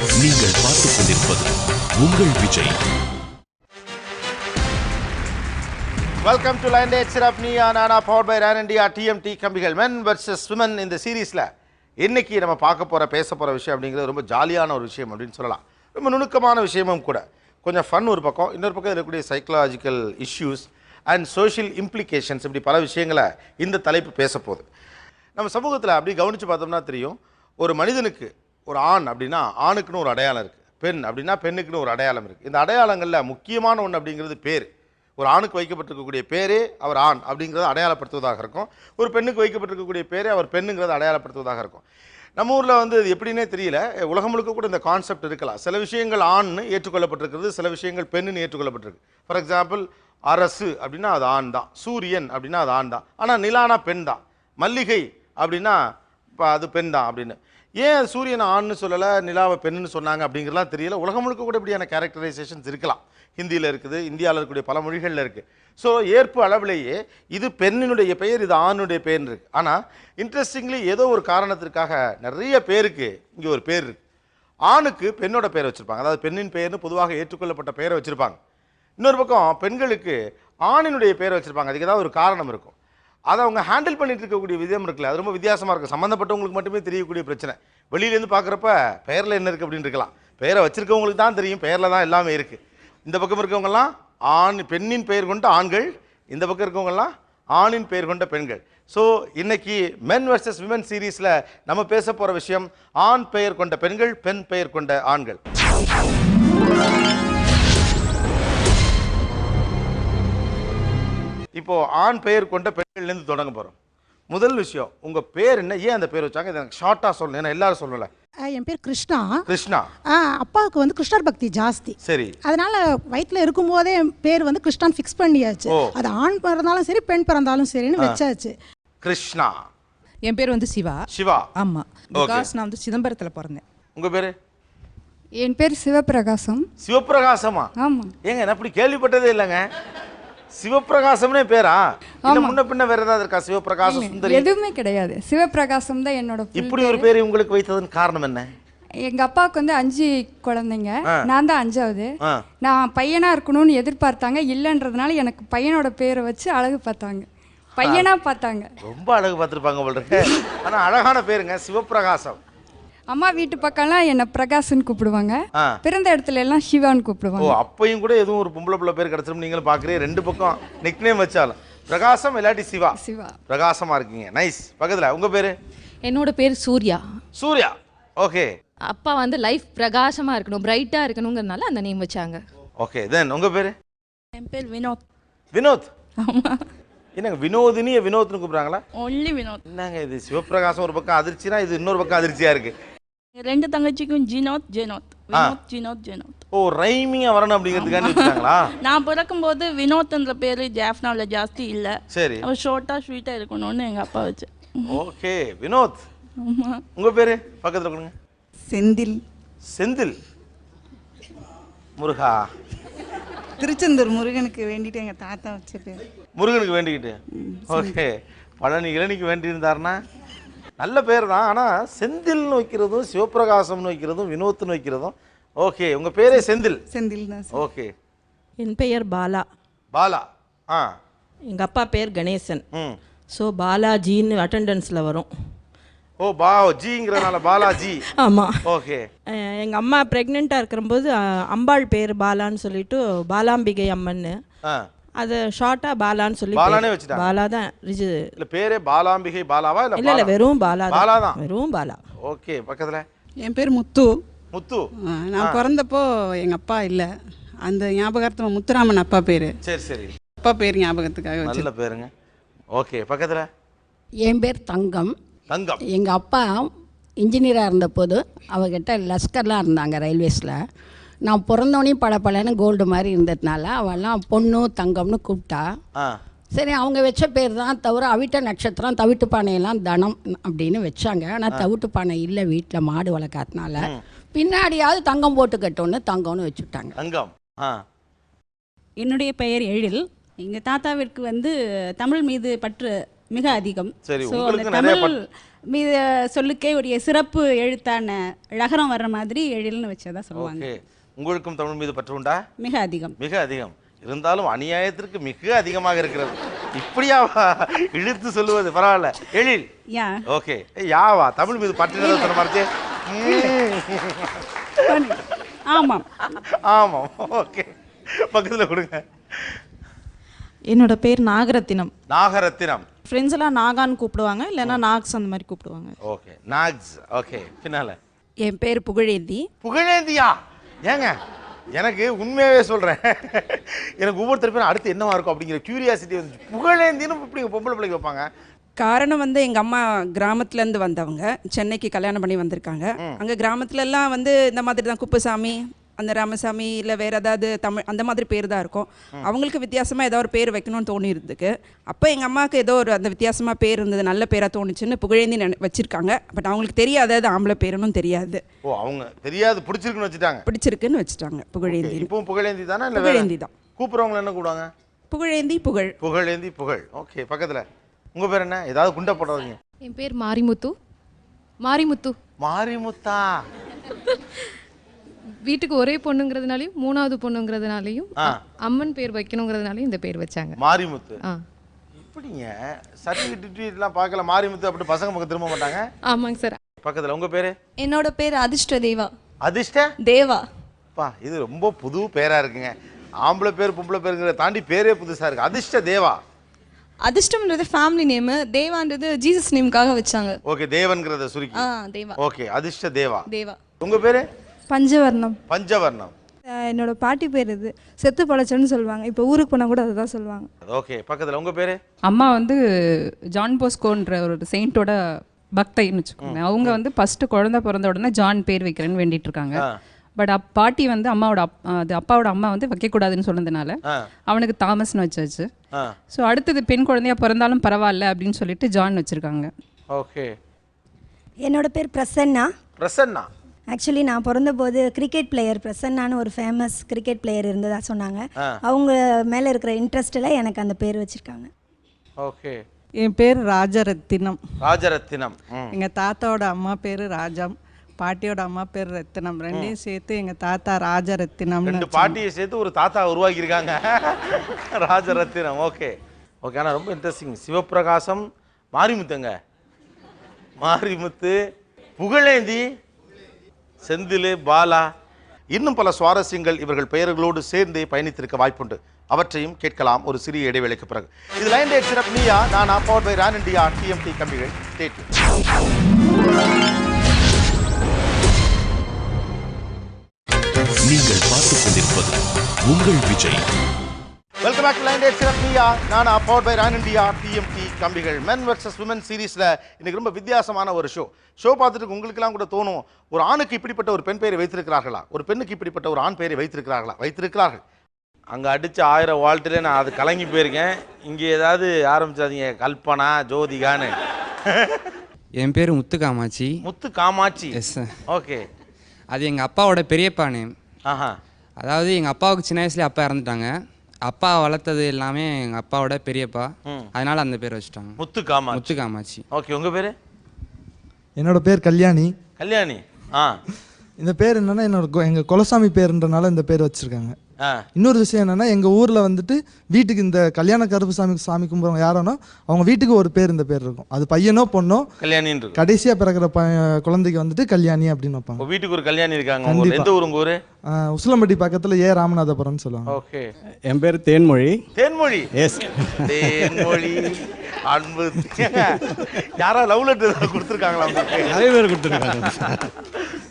நீங்கள் பார்த்துக் கொண்டிருப்பது உங்கள் Vijay. Welcome to line date சிரப் Neeya Naana powered by ரேன் India TMT கம்பிகள். மென் வர்சஸ் விமன் இந்த சீரீஸில் இன்னைக்கு நம்ம பார்க்க போகிற பேச போகிற விஷயம் அப்படிங்கிறது ரொம்ப ஜாலியான ஒரு விஷயம் அப்படின்னு சொல்லலாம். ரொம்ப நுணுக்கமான விஷயமும் கூட. கொஞ்சம் ஃபன் ஒரு பக்கம், இன்னொரு பக்கம் இருக்கக்கூடிய psychological issues and social implications, இப்படி பல விஷயங்களை இந்த தலைப்பு பேச போகுது. நம்ம சமூகத்தில் அப்படி கவனித்து பார்த்தோம்னா தெரியும், ஒரு மனிதனுக்கு ஒரு ஆண் அப்படின்னா ஆணுக்குன்னு ஒரு அடையாளம் இருக்குது, பெண் அப்படின்னா பெண்ணுக்குன்னு ஒரு அடையாளம் இருக்குது. இந்த அடையாளங்களில் முக்கியமான ஒன்று அப்படிங்கிறது பேர். ஒரு ஆணுக்கு வைக்கப்பட்டிருக்கக்கூடிய பேரே அவர் ஆண் அப்படிங்கிறத அடையாளப்படுத்துவதாக இருக்கும். ஒரு பெண்ணுக்கு வைக்கப்பட்டிருக்கக்கூடிய பேரே அவர் பெண்ணுங்கிறத அடையாளப்படுத்துவதாக இருக்கும். நம்ம ஊரில் வந்து இது எப்படின்னே தெரியல, உலகம் முழுக்க கூட இந்த கான்செப்ட் இருக்கலாம். சில விஷயங்கள் ஆண்னு ஏற்றுக்கொள்ளப்பட்டிருக்கிறது, சில விஷயங்கள் பெண்ணுன்னு ஏற்றுக்கொள்ளப்பட்டிருக்கு. ஃபார் எக்ஸாம்பிள், அரசு அப்படின்னா அது ஆண் தான், சூரியன் அப்படின்னா அது ஆண் தான், ஆனால் நிலானா பெண் தான், மல்லிகை அப்படின்னா இப்போ அது பெண் தான் அப்படின்னு. ஏன் சூரியனை ஆண்னு சொல்லலை, நிலாவை பெண்ணுன்னு சொன்னாங்க அப்படிங்கிறலாம் தெரியல. உலகம் முழுக்க கூட இப்படியான கேரக்டரைசேஷன்ஸ் இருக்கலாம். ஹிந்தியில் இருக்குது, இந்தியாவில் இருக்கக்கூடிய பல மொழிகளில் இருக்குது. ஸோ ஏற்பு அளவிலேயே இது பெண்ணினுடைய பெயர், இது ஆணுடைய பெயர் இருக்குது. ஆனால் இன்ட்ரெஸ்டிங்லி ஏதோ ஒரு காரணத்திற்காக நிறைய பேருக்கு இங்கே ஒரு பேர் இருக்குது. ஆணுக்கு பெண்ணோட பெயரை வச்சுருப்பாங்க, அதாவது பெண்ணின் பெயர்னு பொதுவாக ஏற்றுக்கொள்ளப்பட்ட பெயரை வச்சுருப்பாங்க. இன்னொரு பக்கம் பெண்களுக்கு ஆணினுடைய பெயரை வச்சுருப்பாங்க. அதுக்கு ஏதாவது ஒரு காரணம் இருக்கும். அதை அவங்க ஹேண்டில் பண்ணிட்டு இருக்கக்கூடிய விதம் இருக்குல்ல, அது ரொம்ப வித்தியாசமாக இருக்கும். சம்மந்தப்பட்டவங்களுக்கு மட்டுமே தெரியக்கூடிய பிரச்சனை. வெளியிலேருந்து பார்க்குறப்ப பெயரில் என்ன இருக்குது அப்படின்னு இருக்கலாம், பெயரை வச்சுருக்கவங்களுக்கு தான் தெரியும் பெயரில் தான் எல்லாமே இருக்குது. இந்த பக்கம் இருக்கவங்கெல்லாம் பெண்ணின் பெயர் கொண்ட ஆண்கள், இந்த பக்கம் இருக்கவங்கெல்லாம் ஆணின் பெயர் கொண்ட பெண்கள். ஸோ இன்னைக்கு மென் வர்சஸ் விமன் சீரீஸில் நம்ம பேச போகிற விஷயம் ஆண் பெயர் கொண்ட பெண்கள், பெண் பெயர் கொண்ட ஆண்கள். இப்போ ஆண் பெயர் கொண்ட பெண்கள்லேருந்து தொடங்க போகிறோம். முதல் விஷயம், உங்கள் பேர் என்ன, ஏன் அந்த பேர் வச்சாங்க, இதை எனக்கு ஷார்ட்டாக சொல்லணும், ஏன்னா எல்லாரும் சொல்லலை. என் பேர் கிருஷ்ணா. கிருஷ்ணா. அப்பாவுக்கு வந்து கிருஷ்ணர் பக்தி ஜாஸ்தி. சரி. அதனால வயிற்றில் இருக்கும்போதே பேர் வந்து கிருஷ்ணான் ஃபிக்ஸ் பண்ணியாச்சு. அது ஆண் பிறந்தாலும் சரி பெண் பிறந்தாலும் சரின்னு வச்சாச்சு. கிருஷ்ணா. என் பேர் வந்து சிவா. சிவா. ஆமாம், பிகாஸ் நான் வந்து சிதம்பரத்தில் பிறந்தேன். உங்கள் பேர்? என் பேர் சிவபிரகாசம். சிவபிரகாசமா? ஆமாம். ஏங்க நான் அப்படி கேள்விப்பட்டதே இல்லைங்க. சிவபிரகாசம்னே பேரா? இல்ல முன்ன பின்ன வேற ஏதாவது இருக்கா? சிவபிரகாசம், சுந்தரி எதுவுமே கிடையாது, சிவபிரகாசம் தான் என்னோட. இப்படி ஒரு பேர் உங்களுக்கு வைத்ததன் காரணம் என்ன? எங்க அப்பாவுக்கு வந்து 5 குழந்தைங்க, நான் தான் 5வது. நான் பையனா இருக்கணும்னு எதிர்பார்த்தாங்க, இல்லைன்றதுனால எனக்கு பையனோட பேரை வச்சு அழகு பார்த்தாங்க, பையனா பார்த்தாங்க. ரொம்ப அழகு பார்த்துருப்பாங்க போல இருக்கு. ஆனா அழகான பேருங்க, சிவபிரகாசம். அம்மா வீட்டு பக்கம்லாம் என்ன பிரகாஷ்னு கூப்பிடுவாங்க, பிறந்த இடத்துல எல்லாம் சிவான்னு கூப்பிடுவாங்க. அப்பையும் கூட எதுவும் ஒரு பொம்பளை பிள்ளை பேர் கிடைச்சிரும் நீங்களும் பாக்குறீங்க. ரெண்டு பக்கம் நிக் நேம் வச்சாலும் பிரகாசம் இல்லாட்டி சிவா. சிவா. பிரகாசமா இருக்கீங்க, நைஸ். பக்கத்துல உங்க பேரு? என்னோட பேர் சூர்யா. சூர்யா, ஓகே. அப்பா வந்து லைஃப் பிரகாசமா இருக்கணும், பிரைட்டா இருக்கணுங்கிறதுனால அந்த நேம் வச்சாங்க. ஓகே, தென் உங்க பேரு? என் பேர் வினோத். வினோத்? ஆமா. என்னங்க வினோதினிய வினோத்னு கூப்பிடுறாங்களா? ஒன்லி வினோத். என்னங்க இது சிவபிரகாசம் ஒரு பக்கம் அதிர்ச்சினா, இது இன்னொரு பக்கம் அதிர்ச்சியா இருக்கு. ரெண்டு தங்கச்சிக்கும் ஜினோத் ஜெனோத், வினோத் ஜினோத் ஜெனோத். ஓ, ரைமிங்கா வரணும் அப்படிங்கிறதுக்காண்டி வச்சாங்களா? நான் பிறக்கும்போது வினோத்ன்ற பேரு ஜாஃப்னாவில் ஜாஸ்தி இல்ல. சரி. அவ ஷார்ட்டா ஸ்வீட்டா இருக்கணும்னு எங்க அப்பா வச்சு. ஓகே, வினோத். ஆமா. உங்க பேரு? பக்கத்துல கொடுங்க. செந்தில். செந்தில். முருகா. திருச்செந்தூர் முருகனுக்கு வேண்டிட்டு எங்க தாத்தா வச்ச பேர். முருகனுக்கு வேண்டிக்கிட்டு? ஓகே. பழனி இளநிக்கு வேண்டி இருந்தாருன்னா நல்ல பேர் தான். ஆனால் செந்தில்னு வைக்கிறதும் சிவபிரகாசம்னு வைக்கிறதும் வினோத்னு வைக்கிறதும். ஓகே, உங்கள் பேரே செந்தில்? செந்தில் தான். ஓகே. என் பெயர் பாலா. பாலா. எங்கள் அப்பா பேர் கணேசன். ஸோ பாலாஜின்னு அட்டெண்டன்ஸில் வரும். ஓ, ஜிங்கிறதுனால பாலாஜி. ஆமாம். ஓகே. எங்கள் அம்மா ப்ரெக்னெண்ட்டாக இருக்கிறபோது அம்பாள் பேர் பாலான்னு சொல்லிட்டு பாலாம்பிகை அம்மன்னு, அது ஷார்ட்டாக பாலான்னு சொல்லி பாலானே வச்சுட்டாங்க. பாலா தான் இல்லை பேரே பாலாம்பிகை பாலாவா? இல்லை இல்லை, வெறும் பாலா. பாலா தான், வெறும் பாலா. ஓகே. பக்கத்தில்? என் பேர் முத்து. முத்து. நான் பிறந்தப்போ எங்கள் அப்பா இல்லை, அந்த ஞாபகார்த்தமாக முத்துராமன் அப்பா பேர். சரி சரி. அப்பா பேர் ஞாபகத்துக்காக நல்ல பேருங்க. ஓகே. பக்கத்தில்? என் பேர் தங்கம். தங்கம். எங்கள் அப்பா இன்ஜினியராக இருந்தபோது அவகிட்ட லஸ்கர்லாம் இருந்தாங்க ரயில்வேஸில். நான் பிறந்தோடனே பளபளன்னு கோல்டு மாதிரி இருந்ததுனால அவெல்லாம் பொண்ணு தங்கம்னு கூப்பிட்டா. சரி, அவங்க வச்ச பேர் தான் தவிர அவிட்ட நட்சத்திரம், தவிட்டு பானையெல்லாம் தனம் அப்படின்னு வச்சாங்க. ஆனால் தவிட்டு பானை இல்லை வீட்டில், மாடு வளர்க்காதனால பின்னாடியாவது தங்கம் போட்டு கட்டோன்னு தங்கம்னு வச்சுட்டாங்க. தங்கம். என்னுடைய பெயர் எழில். எங்கள் தாத்தாவிற்கு வந்து தமிழ் மீது பற்று மிக அதிகம். சரி, ஸோ அந்த உங்களுக்கு நிறைய தமிழ் மீது சொல்லுக்கே ஒரு சிறப்பு எழுத்தான ழகரம் வர்ற மாதிரி எழில்னு வச்சதா சொல்லுவாங்க. ஓகே, உங்களுக்கும் தமிழ் மீது பற்று உண்டா? மிக அதிகம். மிக அதிகம். இருந்தாலும் அநியாயத்திற்கு மிக அதிகமாக இருக்கிறது. இப்படியா இழுத்து சொல்லுவது? பரவாயில்ல. எழில் யா ஓகே, யாவா தமிழ் மீது பற்று சொன்ன மாதிரி. ஆமாம் ஆமாம். ஓகே, பக்கத்தில் கொடுங்க. என்னோட பேர் நாகரத்தினம். நாகரத்தினம். ஃப்ரெண்ட்ஸ் எல்லாம் நாகான்னு கூப்பிடுவாங்க, இல்லைன்னா நாக்ஸ் அந்த மாதிரி கூப்பிடுவாங்க. Okay, knocks. ஓகே, பின்னால. என் பேர் புகழேந்தி. புகழேந்தியா? ஏங்க, எனக்கு உண்மையாகவே சொல்கிறேன், எனக்கு ஒவ்வொருத்தர் பேரும் அடுத்து என்னவா இருக்கும் அப்படிங்கிற கியூரியாசிட்டி வந்து. புகழேந்தின்னு இப்படி பொம்பளை பிள்ளைக்கு வைப்பாங்க. காரணம் வந்து எங்கள் அம்மா கிராமத்துலேருந்து வந்தவங்க, சென்னைக்கு கல்யாணம் பண்ணி வந்திருக்காங்க. அங்கே கிராமத்துலலாம் வந்து இந்த மாதிரி தான் குப்புசாமி, அந்த ராமசாமி, இல்லை வேறு ஏதாவது தமிழ் அந்த மாதிரி பேர் தான் இருக்கும். அவங்களுக்கு வித்தியாசமாக ஏதோ ஒரு பேர் வைக்கணும்னு தோணியிருந்துக்கு. அப்போ எங்கள் அம்மாவுக்கு ஏதோ ஒரு அந்த வித்தியாசமாக பேர் இருந்தது, நல்ல பேராக தோணுச்சுன்னு புகழேந்தி வச்சுருக்காங்க. பட் அவங்களுக்கு தெரியாது அது ஆம்பளை பேருன்னு தெரியாது. ஓ, அவங்க தெரியாது, பிடிச்சிருக்குன்னு வச்சுட்டாங்க. பிடிச்சிருக்குன்னு வச்சுட்டாங்க புகழேந்தி. இப்பவும் புகழேந்தி தானே? இல்லை புகழேந்தி தான். கூப்பிட்றவங்களை என்ன கூப்பிடுவாங்க? புகழேந்தி, புகழ். புகழேந்தி, புகழ். ஓகே, பக்கத்தில் உங்கள் பேர் என்ன? ஏதாவது குண்டை போடுறீங்க? என் பேர் மாரிமுத்து. மாரிமுத்து. மாரிமுத்தா. வீட்டுக்கு ஒரே பொண்ணுங்கிறதுனாலையும் 3வது பொண்ணுங்கிறதுனாலையும் அம்மன் பேர் வைக்கணுங்கிறதுனாலையும் இந்த பேர் வச்சாங்க. மாரிமுத்து. இப்படிங்க சர்டிஃபிகேட்லாம் பார்க்கல. மாரிமுத்து அப்படி பசங்க பக்கம் திரும்ப மாட்டாங்க. ஆமாங்க சார். பக்கத்தில் உங்கள் பேர்? என்னோட பேர் அதிர்ஷ்ட தேவா. அதிர்ஷ்ட தேவா. பா, இது ரொம்ப புது பேராக இருக்குங்க. ஆம்பளை பேர் பொம்பளை பேருங்கிறத தாண்டி பேரே புதுசாக இருக்குது. அதிர்ஷ்ட தேவா. அதிர்ஷ்டம்ன்றது ஃபேமிலி நேமு, தேவான்றது ஜீசஸ் நேமுக்காக வச்சாங்க. ஓகே, தேவன்கிறத சுருக்கி. தேவா. ஓகே, அதிர்ஷ்ட தேவா. தேவா. உங்கள் பேர்? பஞ்சவர்ணம். பஞ்சவர்ணம். என்னோட பாட்டி பேர் இது செத்து பழச்சன்னு சொல்லுவாங்க. இப்போ ஊருக்கு போனால் கூட அதுதான் சொல்லுவாங்க. ஓகே, பக்கத்தில் உங்கள் பேர்? அம்மா வந்து ஜான் போஸ்கோன்ற ஒரு செயின்ட்டோட பக்தைன்னு வச்சுக்கோங்க. அவங்க வந்து ஃபஸ்ட்டு குழந்தை பிறந்த உடனே ஜான் பேர் வைக்கிறேன்னு வேண்டிட்டு இருக்காங்க. பட் பாட்டி வந்து அப்பாவோட அம்மா வந்து வைக்கக்கூடாதுன்னு சொன்னதுனால அவனுக்கு தாமஸ்னு வச்சாச்சு. ஸோ அடுத்தது பெண் குழந்தையா பிறந்தாலும் பரவாயில்ல அப்படின்னு சொல்லிட்டு ஜான் வச்சுருக்காங்க. ஓகே. என்னோட பேர் பிரசன்னா. பிரசன்னா. ஆக்சுவலி நான் பிறந்தபோது கிரிக்கெட் பிளேயர் பிரசன்னான்னு ஒரு ஃபேமஸ் கிரிக்கெட் பிளேயர் இருந்ததா சொன்னாங்க. அவங்க மேலே இருக்கிற இன்ட்ரெஸ்ட்டில் எனக்கு அந்த பேர் வச்சுருக்காங்க. ஓகே. என் பேர் ராஜரத்தினம். ராஜரத்தினம். எங்கள் தாத்தாவோட அம்மா பேர் ராஜம், பாட்டியோட அம்மா பேர் ரத்தினம். ரெண்டையும் சேர்த்து எங்கள் தாத்தா ராஜரத்தினம். 2 பாட்டியை சேர்த்து ஒரு தாத்தா உருவாக்கியிருக்காங்க, ராஜரத்தினம். Okay okay. ஆனால் ரொம்ப இன்ட்ரெஸ்டிங். சிவப்பிரகாசம், மாரிமுத்துங்க, மாரிமுத்து, புகழேந்தி, செந்தில், பாலா, இன்னும் பல சுவாரஸ்யங்கள் இவர்கள் பெயர்களோடு சேர்ந்து பயணித்திருக்க வாய்ப்புண்டு. அவற்றையும் கேட்கலாம் ஒரு சிறிய இடைவேளைக்கு பிறகு. இது லைன் டேட் சிறப்பு Neeya Naana powered by Ran India TMT கம்பிகள். ஸ்டேட். நீங்கள் பார்த்துக் கொண்டிருப்பது உங்கள் Vijay. Welcome back to line date சிறப்பு Neeya Naana powered by Ran India TMT கம்பிகள். மென் வர்சஸ் விமன் சீரீஸில் இன்னைக்கு ரொம்ப வித்தியாசமான ஒரு ஷோ பார்த்துட்டு உங்களுக்கெல்லாம் கூட தோணும், ஒரு ஆணுக்கு இப்படிப்பட்ட ஒரு பெண் பெயரை வைத்திருக்கிறார்களா, ஒரு பெண்ணுக்கு இப்படிப்பட்ட ஒரு ஆண் பெயரை வைத்திருக்கிறார்கள். அங்கே அடித்த 1000 வால்ட்டிலே நான் அது கலங்கி போயிருக்கேன். இங்கே ஏதாவது ஆரம்பிச்சாதீங்க கல்பனா ஜோதிகான்னு. என் பேர் Muthu Kamatchi. Muthu Kamatchi. Yes sir. Okay. அது எங்கள் அப்பாவோட பெரியப்பா நேம். ஆஹா. அதாவது எங்கள் அப்பாவுக்கு சின்ன வயசுலேயே அப்பா இறந்துட்டாங்க. அப்பா வளர்த்தது எல்லாமே எங்கள் அப்பாவோட பெரியப்பா, அதனால் அந்த பேர் வச்சுட்டாங்க முத்து காமாட்சி. முத்து காமாட்சி. ஓகே, உங்கள் பேர்? என்னோட பேர் கல்யாணி. கல்யாணி. இந்த பேர் என்னன்னா எங்கள் குலசாமி பேருன்றனால இந்த பேர் வச்சுருக்காங்க. இன்னொரு விஷயம் என்னன்னா, எங்கள் ஊரில் வந்துட்டு வீட்டுக்கு இந்த கல்யாண கருப்பு சாமி கும்பிட்றவங்க யாரோனா அவங்க வீட்டுக்கு ஒரு பேர் இந்த பேர் இருக்கும். அது பையனோ பொண்ணோ கல்யாணின்னு கடைசியாக பிறக்கிற குழந்தைக்கு வந்துட்டு கல்யாணி அப்படின்னு வைப்பாங்க. வீட்டுக்கு ஒரு கல்யாணி இருக்காங்க. எந்த ஊர் உங்கள் ஊர்? உசிலம்பட்டி பக்கத்தில் ராமநாதபுரம்னு சொல்லுவாங்க. ஓகே. என் பேர் தேன்மொழி. தேன்மொழி. எஸ். தேன்மொழி அன்பு. யாரா லவ் லெட்டர் கொடுத்துருக்காங்களா? நிறைய பேர் கொடுத்துருக்காங்க.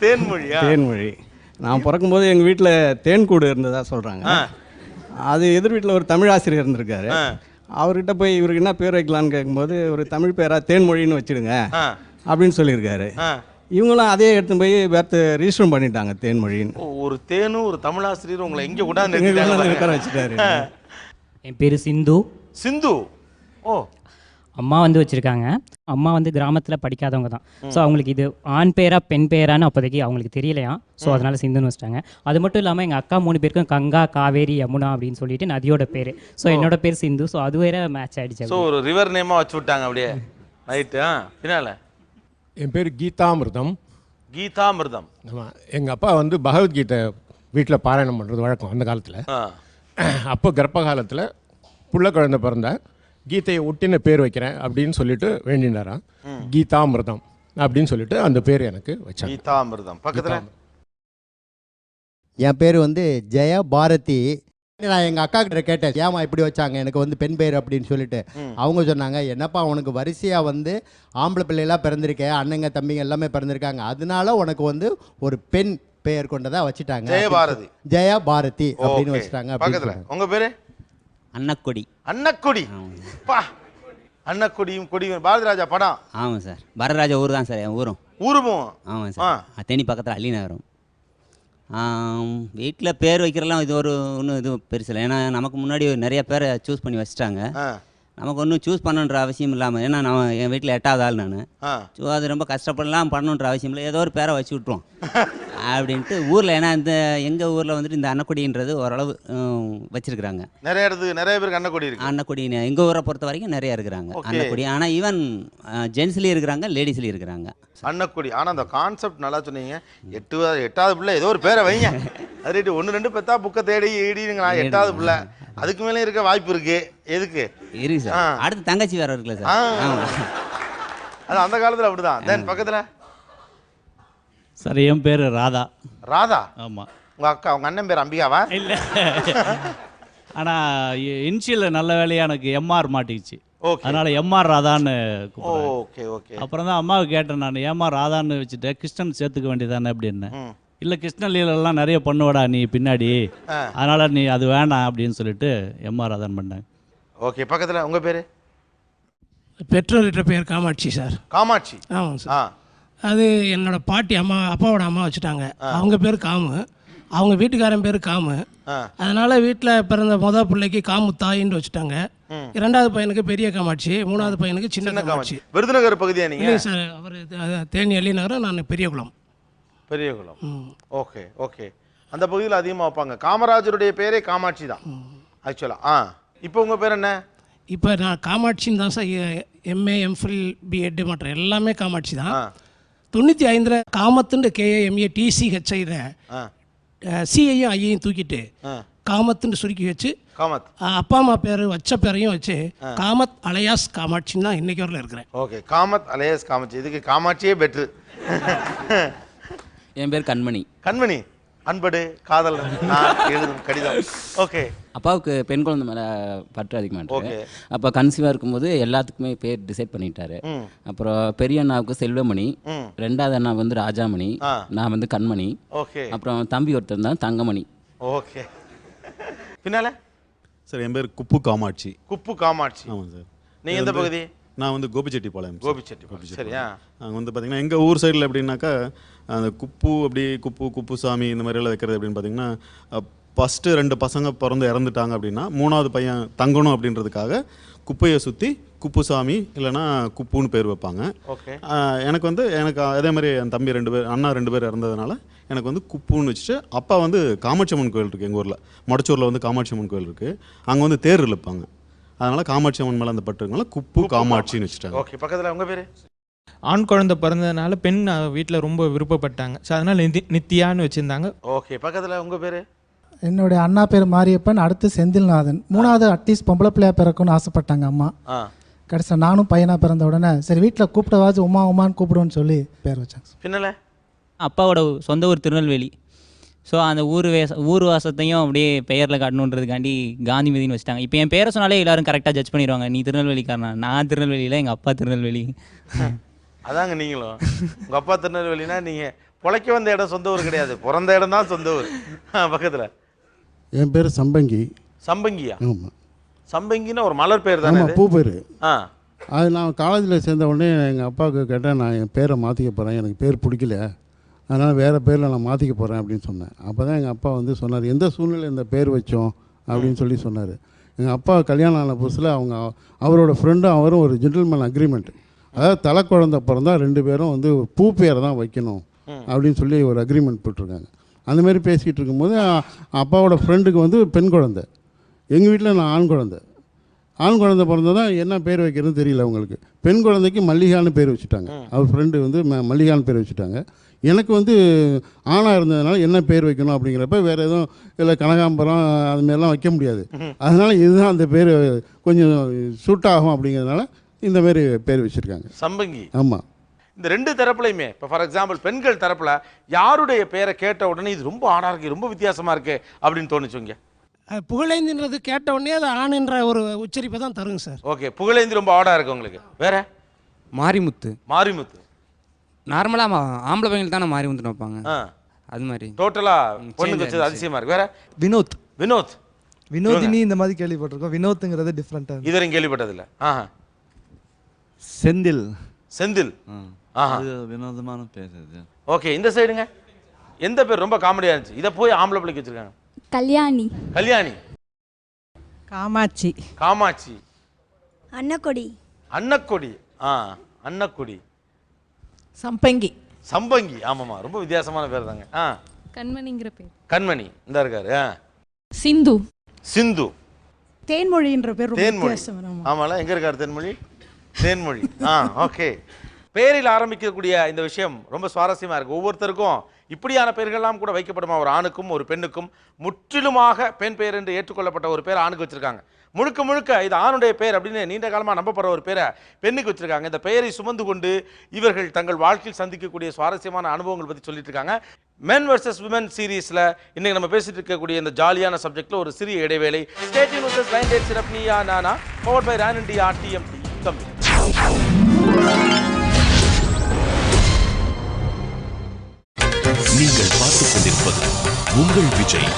தேன்மொழியா? தேன்மொழி. நான் பிறக்கும்போது எங்கள் வீட்டில் தேன்கூடு இருந்ததா சொல்கிறாங்க. அது எதிர் வீட்டில் ஒரு தமிழ் ஆசிரியர் இருந்திருக்காரு. அவர்கிட்ட போய் இவருக்கு என்ன பேர் வைக்கலான்னு கேட்கும்போது ஒரு தமிழ் பேராக தேன்மொழின்னு வச்சுடுங்க அப்படின்னு சொல்லியிருக்காரு. இவங்களும் அதே எடுத்து போய் பேர்த்து ரிஜிஸ்டர் பண்ணிட்டாங்க தேன்மொழின்னு. ஒரு தேனும் ஒரு தமிழ் ஆசிரியர் உங்களை எங்கே கொண்டாந்து உட்கார வச்சுட்டாரு. என் பேர் சிந்து. சிந்து. ஓ, அம்மா வந்து வச்சுருக்காங்க. அம்மா வந்து கிராமத்தில் படிக்காதவங்க தான். ஸோ அவங்களுக்கு இது ஆண் பேரா பெண் பேரான்னு அப்போதைக்கு அவங்களுக்கு தெரியலையாம். ஸோ அதனால் சிந்துன்னு வச்சிட்டாங்க. அது மட்டும் இல்லாமல் எங்கள் அக்கா 3 பேருக்கும் கங்கா, காவேரி, யமுனா அப்படின்னு சொல்லிட்டு நதியோட பேர். ஸோ என்னோட பேர் சிந்து. ஸோ அது வேற மேட்ச் ஆகிடுச்சு. ஸோ ஒரு ரிவர் நேமாக வச்சு விட்டாங்க அப்படியே. ரைட்டு. பின்னால் என் பேர் கீதாமிர்தம். கீதாமிர்தம். ஆமாம். எங்கள் அப்பா வந்து பகவத்கீதை வீட்டில் பாராயணம் பண்ணுறது வழக்கம் அந்த காலத்தில். அப்போ கர்ப்ப காலத்தில் புள்ள குழந்தை பிறந்த கீதையை ஒட்டின பேர் வைக்கிறேன் அப்படின்னு சொல்லிட்டு வேண்டினாராம். கீதாமிர்தம் அப்படின்னு சொல்லிட்டு அந்த பேர் எனக்கு வச்சாங்க. கீதாமிர்தம். பக்கத்தில் என் பேர் வந்து ஜெய பாரதி. நான் எங்கள் அக்கா கிட்ட கேட்டேன், ஏமா இப்படி வச்சாங்க எனக்கு வந்து பெண் பேர் அப்படின்னு சொல்லிட்டு. அவங்க சொன்னாங்க, என்னப்பா உனக்கு வரிசையாக வந்து ஆம்பளை பிள்ளைலாம் பிறந்திருக்கேன், அண்ணங்க தம்பிங்க எல்லாமே பிறந்திருக்காங்க, அதனால உனக்கு வந்து ஒரு பெண் பெயர் கொண்டதா வச்சுட்டாங்க. ஜெயபாரதி. ஜெயபாரதி அப்படின்னு வச்சுட்டாங்க. பக்கத்தில் உங்கள் பேர்? அன்னக்கொடி. அன்னக்கொடி. பா, அன்னக்கொடியும் கொடியும் பாரதி ராஜா படம். ஆமாம் சார். வரராஜா ஊர் தான் சார் என் ஊரும். ஊருமும்? ஆமாம் சார். தேனி பக்கத்தில் அள்ளிநகரம். வீட்டில் பேர் வைக்கிறலாம் இது ஒன்றும் இது பெருசில்லை. ஏன்னா நமக்கு முன்னாடி நிறைய பேரை சூஸ் பண்ணி வச்சுட்டாங்க. நமக்கு ஒன்றும் சூஸ் பண்ணணுன்ற அவசியம் இல்லாமல், ஏன்னா நான் என் வீட்டில் 8வது ஆள் நான். ஸோ அது ரொம்ப கஷ்டப்படலாம் பண்ணணுன்ற அவசியம் இல்லை, ஏதோ ஒரு பேரை வச்சு விட்ருவோம் அப்படின்ட்டு ஊரில். ஏன்னா இந்த எங்கள் ஊரில் வந்துட்டு இந்த அன்னக்கொடின்றது ஓரளவு வச்சுருக்குறாங்க. நிறைய இடத்துக்கு நிறைய பேருக்கு அன்னக்கொடி இருக்குது. அன்னக்கொடி எங்கள் ஊரை பொறுத்த வரைக்கும் நிறைய இருக்கிறாங்க அன்னக்கொடி. ஆனால் ஈவன் ஜென்ஸ்லேயும் இருக்கிறாங்க, லேடிஸ்லேயும் இருக்கிறாங்க அன்னக்கொடி. ஆனால் அந்த கான்செப்ட் நல்லா சொன்னீங்க. 8வது பிள்ளை ஏதோ ஒரு பேரை வைங்க. அது ரேட்டு 1 2 பெத்தா புக்கை தேடி ஈடிங்களா. 8வது பிள்ளை அதுக்கு மேலே இருக்க வாய்ப்பு இருக்கு. எதுக்கு இருக்கு சார். அடுத்து தங்கச்சி வேற இருக்குல்ல சார். அது அந்த காலத்தில் அப்படிதான். தென் பக்கத்தில் சார் என் பேர் ராதா. ராதா? ஆமாம். உங்கள் அக்கா உங்கள் அண்ணன் பேர் அம்பிகாவா? இல்லை, ஆனால் இன்ஷியல் நல்ல வேலையாக எனக்கு எம்ஆர் மாட்டிக்கிச்சு. அதனால் எம்ஆர் ராதான்னு கூப்பிடுறேன். Okay okay. அப்புறம் தான் அம்மாவுக்கு கேட்டேன், நான் ஏம்ஆர் ராதான்னு வச்சுட்டேன், கிருஷ்ணன் சேர்த்துக்க வேண்டியதானே அப்படின்னு. இல்லை, கிருஷ்ணலீலெல்லாம் நிறைய பண்ணுவடா நீ பின்னாடி, அதனால் நீ அது வேண்டாம் அப்படின்னு சொல்லிட்டு எம்ஆர் ராதான் பண்ணேன். ஓகே. பக்கத்தில் உங்கள் பேர்? பெற்றோர்கிட்ட பேர் காமாட்சி சார். காமாட்சி? ஆமாம் சார். அது என்னோட பாட்டி அப்பாவோட அம்மா வச்சுட்டாங்க. அவங்க பேர் காமு, அவங்க வீட்டுக்காரன் பேர் காமு. அதனால் வீட்டில் பிறந்த மொதல் பிள்ளைக்கு காமு தாயின்னு வச்சுட்டாங்க. 2வது பையனுக்கு பெரிய காமாட்சி, 3வது பையனுக்கு சின்ன காமாட்சி. விருதுநகர் பகுதியா நீங்கள்? இல்லை சார், அவர் தேனி அள்ளிநகரம், நான் பெரியகுளம். பெரியகுளம். Okay okay. அந்த பகுதியில் அதிகமாக வைப்பாங்க. காமராஜருடைய பேரே காமாட்சி தான் ஆக்சுவலாக. இப்போ உங்கள் பேர் என்ன? இப்போ நான் காமாட்சின்னு தான் சார். எம்ஏ, எம்ஃபில், பிஎட் மற்ற எல்லாமே காமாட்சி தான். 95 காமத்துண்டு KAMA TCHI சிஐயும் ஐயையும் தூக்கிட்டு காமத்துன்னு சுருக்கி வச்சு காமத் அப்பா அம்மா பேர் வச்ச பேரையும் வச்சு காமத் அலையாஸ் காமாட்சின்னு தான் இன்னைக்கு வரல இருக்கிறேன். ஓகே. காமத் அலையாஸ் காமாட்சி. இதுக்கு காமாட்சியே பெட்ரு. என் பேர் கண்மணி. கண்மணி. அன்படு காதல் எழுதும் கடிதம். ஓகே. அப்பாவுக்கு பெண் குழந்தை மேலே பற்று அதிகமாக இருக்கு. அப்போ கன்சீவாக இருக்கும்போது எல்லாத்துக்குமே பேர் டிசைட் பண்ணிட்டாரு. அப்புறம் பெரிய அண்ணாவுக்கு செல்வமணி, 2வது அண்ணா வந்து ராஜாமணி, நான் வந்து கண்மணி. ஓகே. அப்புறம் தம்பி ஒருத்தர் தான் தங்கமணி. ஓகே. பின்னால சார் என் பேர் குப்பு காமாட்சி. குப்பு காமாட்சி. ஆமாம் சார். நீங்கள் எந்த பகுதி? நான் வந்து கோபிச்செட்டிப்பாளையம். கோபிச்செட்டிப்பாளையம். சரியா? அங்கே வந்து பார்த்திங்கன்னா எங்கள் ஊர் சைடில் எப்படின்னாக்கா அந்த குப்பு அப்படி குப்புசாமி இந்த மாதிரியெல்லாம் வைக்கிறது எப்படின்னு பார்த்தீங்கன்னா, ஃபஸ்ட்டு 2 பசங்க பிறந்து இறந்துட்டாங்க அப்படின்னா 3வது பையன் தங்கணும் அப்படின்றதுக்காக குப்பையை சுற்றி குப்புசாமி இல்லைனா குப்புன்னு பேர் வைப்பாங்க. எனக்கு அதே மாதிரி என் தம்பி 2 பேர், அண்ணா 2 பேர் இறந்ததுனால எனக்கு வந்து குப்புன்னு வச்சுட்டு, அப்பா வந்து காமாட்சி அம்மன் கோயில் இருக்குது எங்கள் ஊரில், மொடச்சூரில் வந்து காமாட்சி அம்மன் கோயில் இருக்குது, அங்கே வந்து தேர் இழுப்பாங்க. அதனால் காமாட்சி அம்மன் மேலே அந்த பட்டுனால குப்பு காமாட்சின்னு வச்சுட்டாங்க. ஓகே. பக்கத்தில் உங்கள் பேர்? ஆண் குழந்தை பிறந்ததுனால பெண் வீட்டில் ரொம்ப விருப்பப்பட்டாங்க. ஸோ அதனால் நித்யான்னு வச்சுருந்தாங்க. ஓகே. பக்கத்தில் உங்கள் பேர்? என்னுடைய அண்ணா பேர் மாரியப்பன், அடுத்து செந்தில்நாதன். 3வது அட்லீஸ்ட் பொம்பளை பிள்ளையாக பிறக்கும்னு ஆசைப்பட்டாங்க அம்மா. கடைசியாக நானும் பையனாக பிறந்த உடனே சரி வீட்டில் கூப்பிட்டவாச்சு உமான்னு கூப்பிடுவோன்னு சொல்லி பேர் வச்சாங்க. பின்னல அப்பாவோட சொந்த ஊர் திருநெல்வேலி. ஸோ அந்த ஊர் வாசத்தையும் அப்படியே பெயரில் காட்டணுன்றதுக்காண்டி காந்திமதினு வச்சுட்டாங்க. இப்போ என் பேரை சொன்னாலே எல்லோரும் கரெக்டாக ஜட்ஜ் பண்ணிடுவாங்க, நீ திருநெல்வேலிக்காரனா. நான் திருநெல்வேலியில், எங்கள் அப்பா திருநெல்வேலி. அதாங்க நீங்களும். உங்கள் அப்பா திருநெல்வேலினா நீங்கள் பொழைக்க வந்த இடம் சொந்த ஊர் கிடையாது, பிறந்த இடம் தான் சொந்த ஊர். பக்கத்தில் என் பேர் சம்பங்கி. சம்பங்கியா? ஆமாம். சம்பங்கின்னா ஒரு மலர் பேர் தானே? பூ பேர். அது நான் காலேஜில் சேர்ந்த உடனே எங்கள் அப்பாவுக்கு கேட்டேன், நான் என் பேரை மாற்றிக்க போகிறேன், எனக்கு பேர் பிடிக்கல, அதனால் வேறு பேரில் நான் மாற்றிக்க போகிறேன் அப்படின்னு சொன்னேன். அப்போ தான் எங்கள் அப்பா வந்து சொன்னார், எந்த சூழ்நிலை இந்த பேர் வச்சோம் அப்படின்னு சொல்லி சொன்னார். எங்கள் அப்பா கல்யாணம் ஆன புதுசில் அவரோட ஃப்ரெண்டும் அவரும் ஒரு ஜென்டில்மேன் அக்ரிமெண்ட், அதாவது தலை குழந்தை பிறந்தா 2 பேரும் வந்து பூ பேரை தான் வைக்கணும் அப்படின்னு சொல்லி ஒரு அக்ரிமெண்ட் போட்டிருக்காங்க. அந்தமாரி பேசிக்கிட்டு இருக்கும்போது அப்பாவோட ஃப்ரெண்டுக்கு வந்து பெண் குழந்தை, எங்கள் வீட்டில் நான் ஆண் குழந்தை. ஆண் குழந்தை பிறந்ததான் என்ன பேர் வைக்கிறதுன்னு தெரியல அவங்களுக்கு. பெண் குழந்தைக்கு மல்லிகான்னு பேர் வச்சுட்டாங்க. அவர் ஃப்ரெண்டு வந்து மல்லிகான்னு பேர் வச்சுட்டாங்க. எனக்கு வந்து ஆணாக இருந்ததுனால என்ன பேர் வைக்கணும் அப்படிங்கிறப்ப வேறு எதுவும் இல்லை கனகாம்பரம் அதுமாரிலாம் வைக்க முடியாது. அதனால் இதுதான் அந்த பேர் கொஞ்சம் சூட் ஆகும் அப்படிங்கிறதுனால இந்த மாதிரி பேர் வச்சுருக்காங்க. சம்பங்கி. ஆமாம். இந்த 2 தரப்புலையுமே இப்போ ஃபார் எக்ஸாம்பிள் பெண்கள் தரப்பில் யாருடைய பேரை கேட்ட உடனே இது ரொம்ப ஆணாக இருக்குது, ரொம்ப வித்தியாசமாக இருக்குது அப்படின்னு தோணுச்சுங்க? புகழேந்தின்றது கேட்ட உடனே அது ஆணுன்ற ஒரு உச்சரிப்பை தான் தருங்க சார். ஓகே, புகழேந்தி ரொம்ப ஆடாக இருக்குது உங்களுக்கு. வேற? மாரிமுத்து. மாரிமுத்து நார்மலாக ஆம்பளை பையன் தானே மாரிமுத்துன்னு வைப்பாங்க, அது மாதிரி டோட்டலாக பொண்ணுக்கு வச்சது அதிசயமாக இருக்குது. வேற? வினோத். வினோத். வினோதினி இந்த மாதிரி கேள்விப்பட்டிருக்கோம், வினோத்துங்கிறது டிஃப்ரெண்ட்டாக இதுவரையும் கேள்விப்பட்டதில்லை. செந்தில். செந்தில். வினோதமான பேர் இது. ஓகே, இந்த சைடுங்க எந்த பேர் ரொம்ப காமெடியாக இருந்துச்சு? இதை போய் ஆம்பளை பிள்ளைக்கு வச்சுருக்காங்க. கல்யாணி. கல்யாணி. காமாட்சி. காமாட்சி. அன்னக்கொடி. அன்னக்கொடி. அன்னக்கொடி. சம்பங்கி. சம்பங்கி. ஆமாம்மா, ரொம்ப வித்தியாசமான பேர் தாங்க. கண்மணிங்கிற பேர். கண்மணி இந்த இருக்காரு. சிந்து. சிந்து. தேன்மொழின்ற பேர். தேன்மொழி. ஆமால, எங்க இருக்காரு தேன்மொழி? தேன்மொழி. ஓகே. பேரில் ஆரம்பிக்கக்கூடிய இந்த விஷயம் ரொம்ப சுவாரஸ்யமாக இருக்குது. ஒவ்வொருத்தருக்கும் இப்படியான பெயர்கள்லாம் கூட வைக்கப்படுமா? ஒரு ஆணுக்கும் ஒரு பெண்ணுக்கும் முற்றிலுமாக பெண் பெயர் என்று ஏற்றுக்கொள்ளப்பட்ட ஒரு பேர் ஆணுக்கு வச்சுருக்காங்க. முழுக்க முழுக்க இது ஆணுடைய பேர் அப்படின்னு நீண்ட காலமாக நம்பப்படுற ஒரு பேரை பெண்ணுக்கு வச்சுருக்காங்க. இந்த பெயரை சுமந்து கொண்டு இவர்கள் தங்கள் வாழ்க்கையில் சந்திக்கக்கூடிய சுவாரஸ்யமான அனுபவங்கள் பற்றி சொல்லிட்டு இருக்காங்க. மென் வர்சஸ் விமன் சீரீஸில் இன்றைக்கி நம்ம பேசிட்டு இருக்கக்கூடிய இந்த ஜாலியான சப்ஜெக்டில் ஒரு சிறிய இடைவேளை. Stay tuned with line date சிரப் Neeya Naana powered by Ran India TMT கம்பெனி. நீங்கள் பார்த்துக் கொண்டிருப்பது உங்கள் Vijay.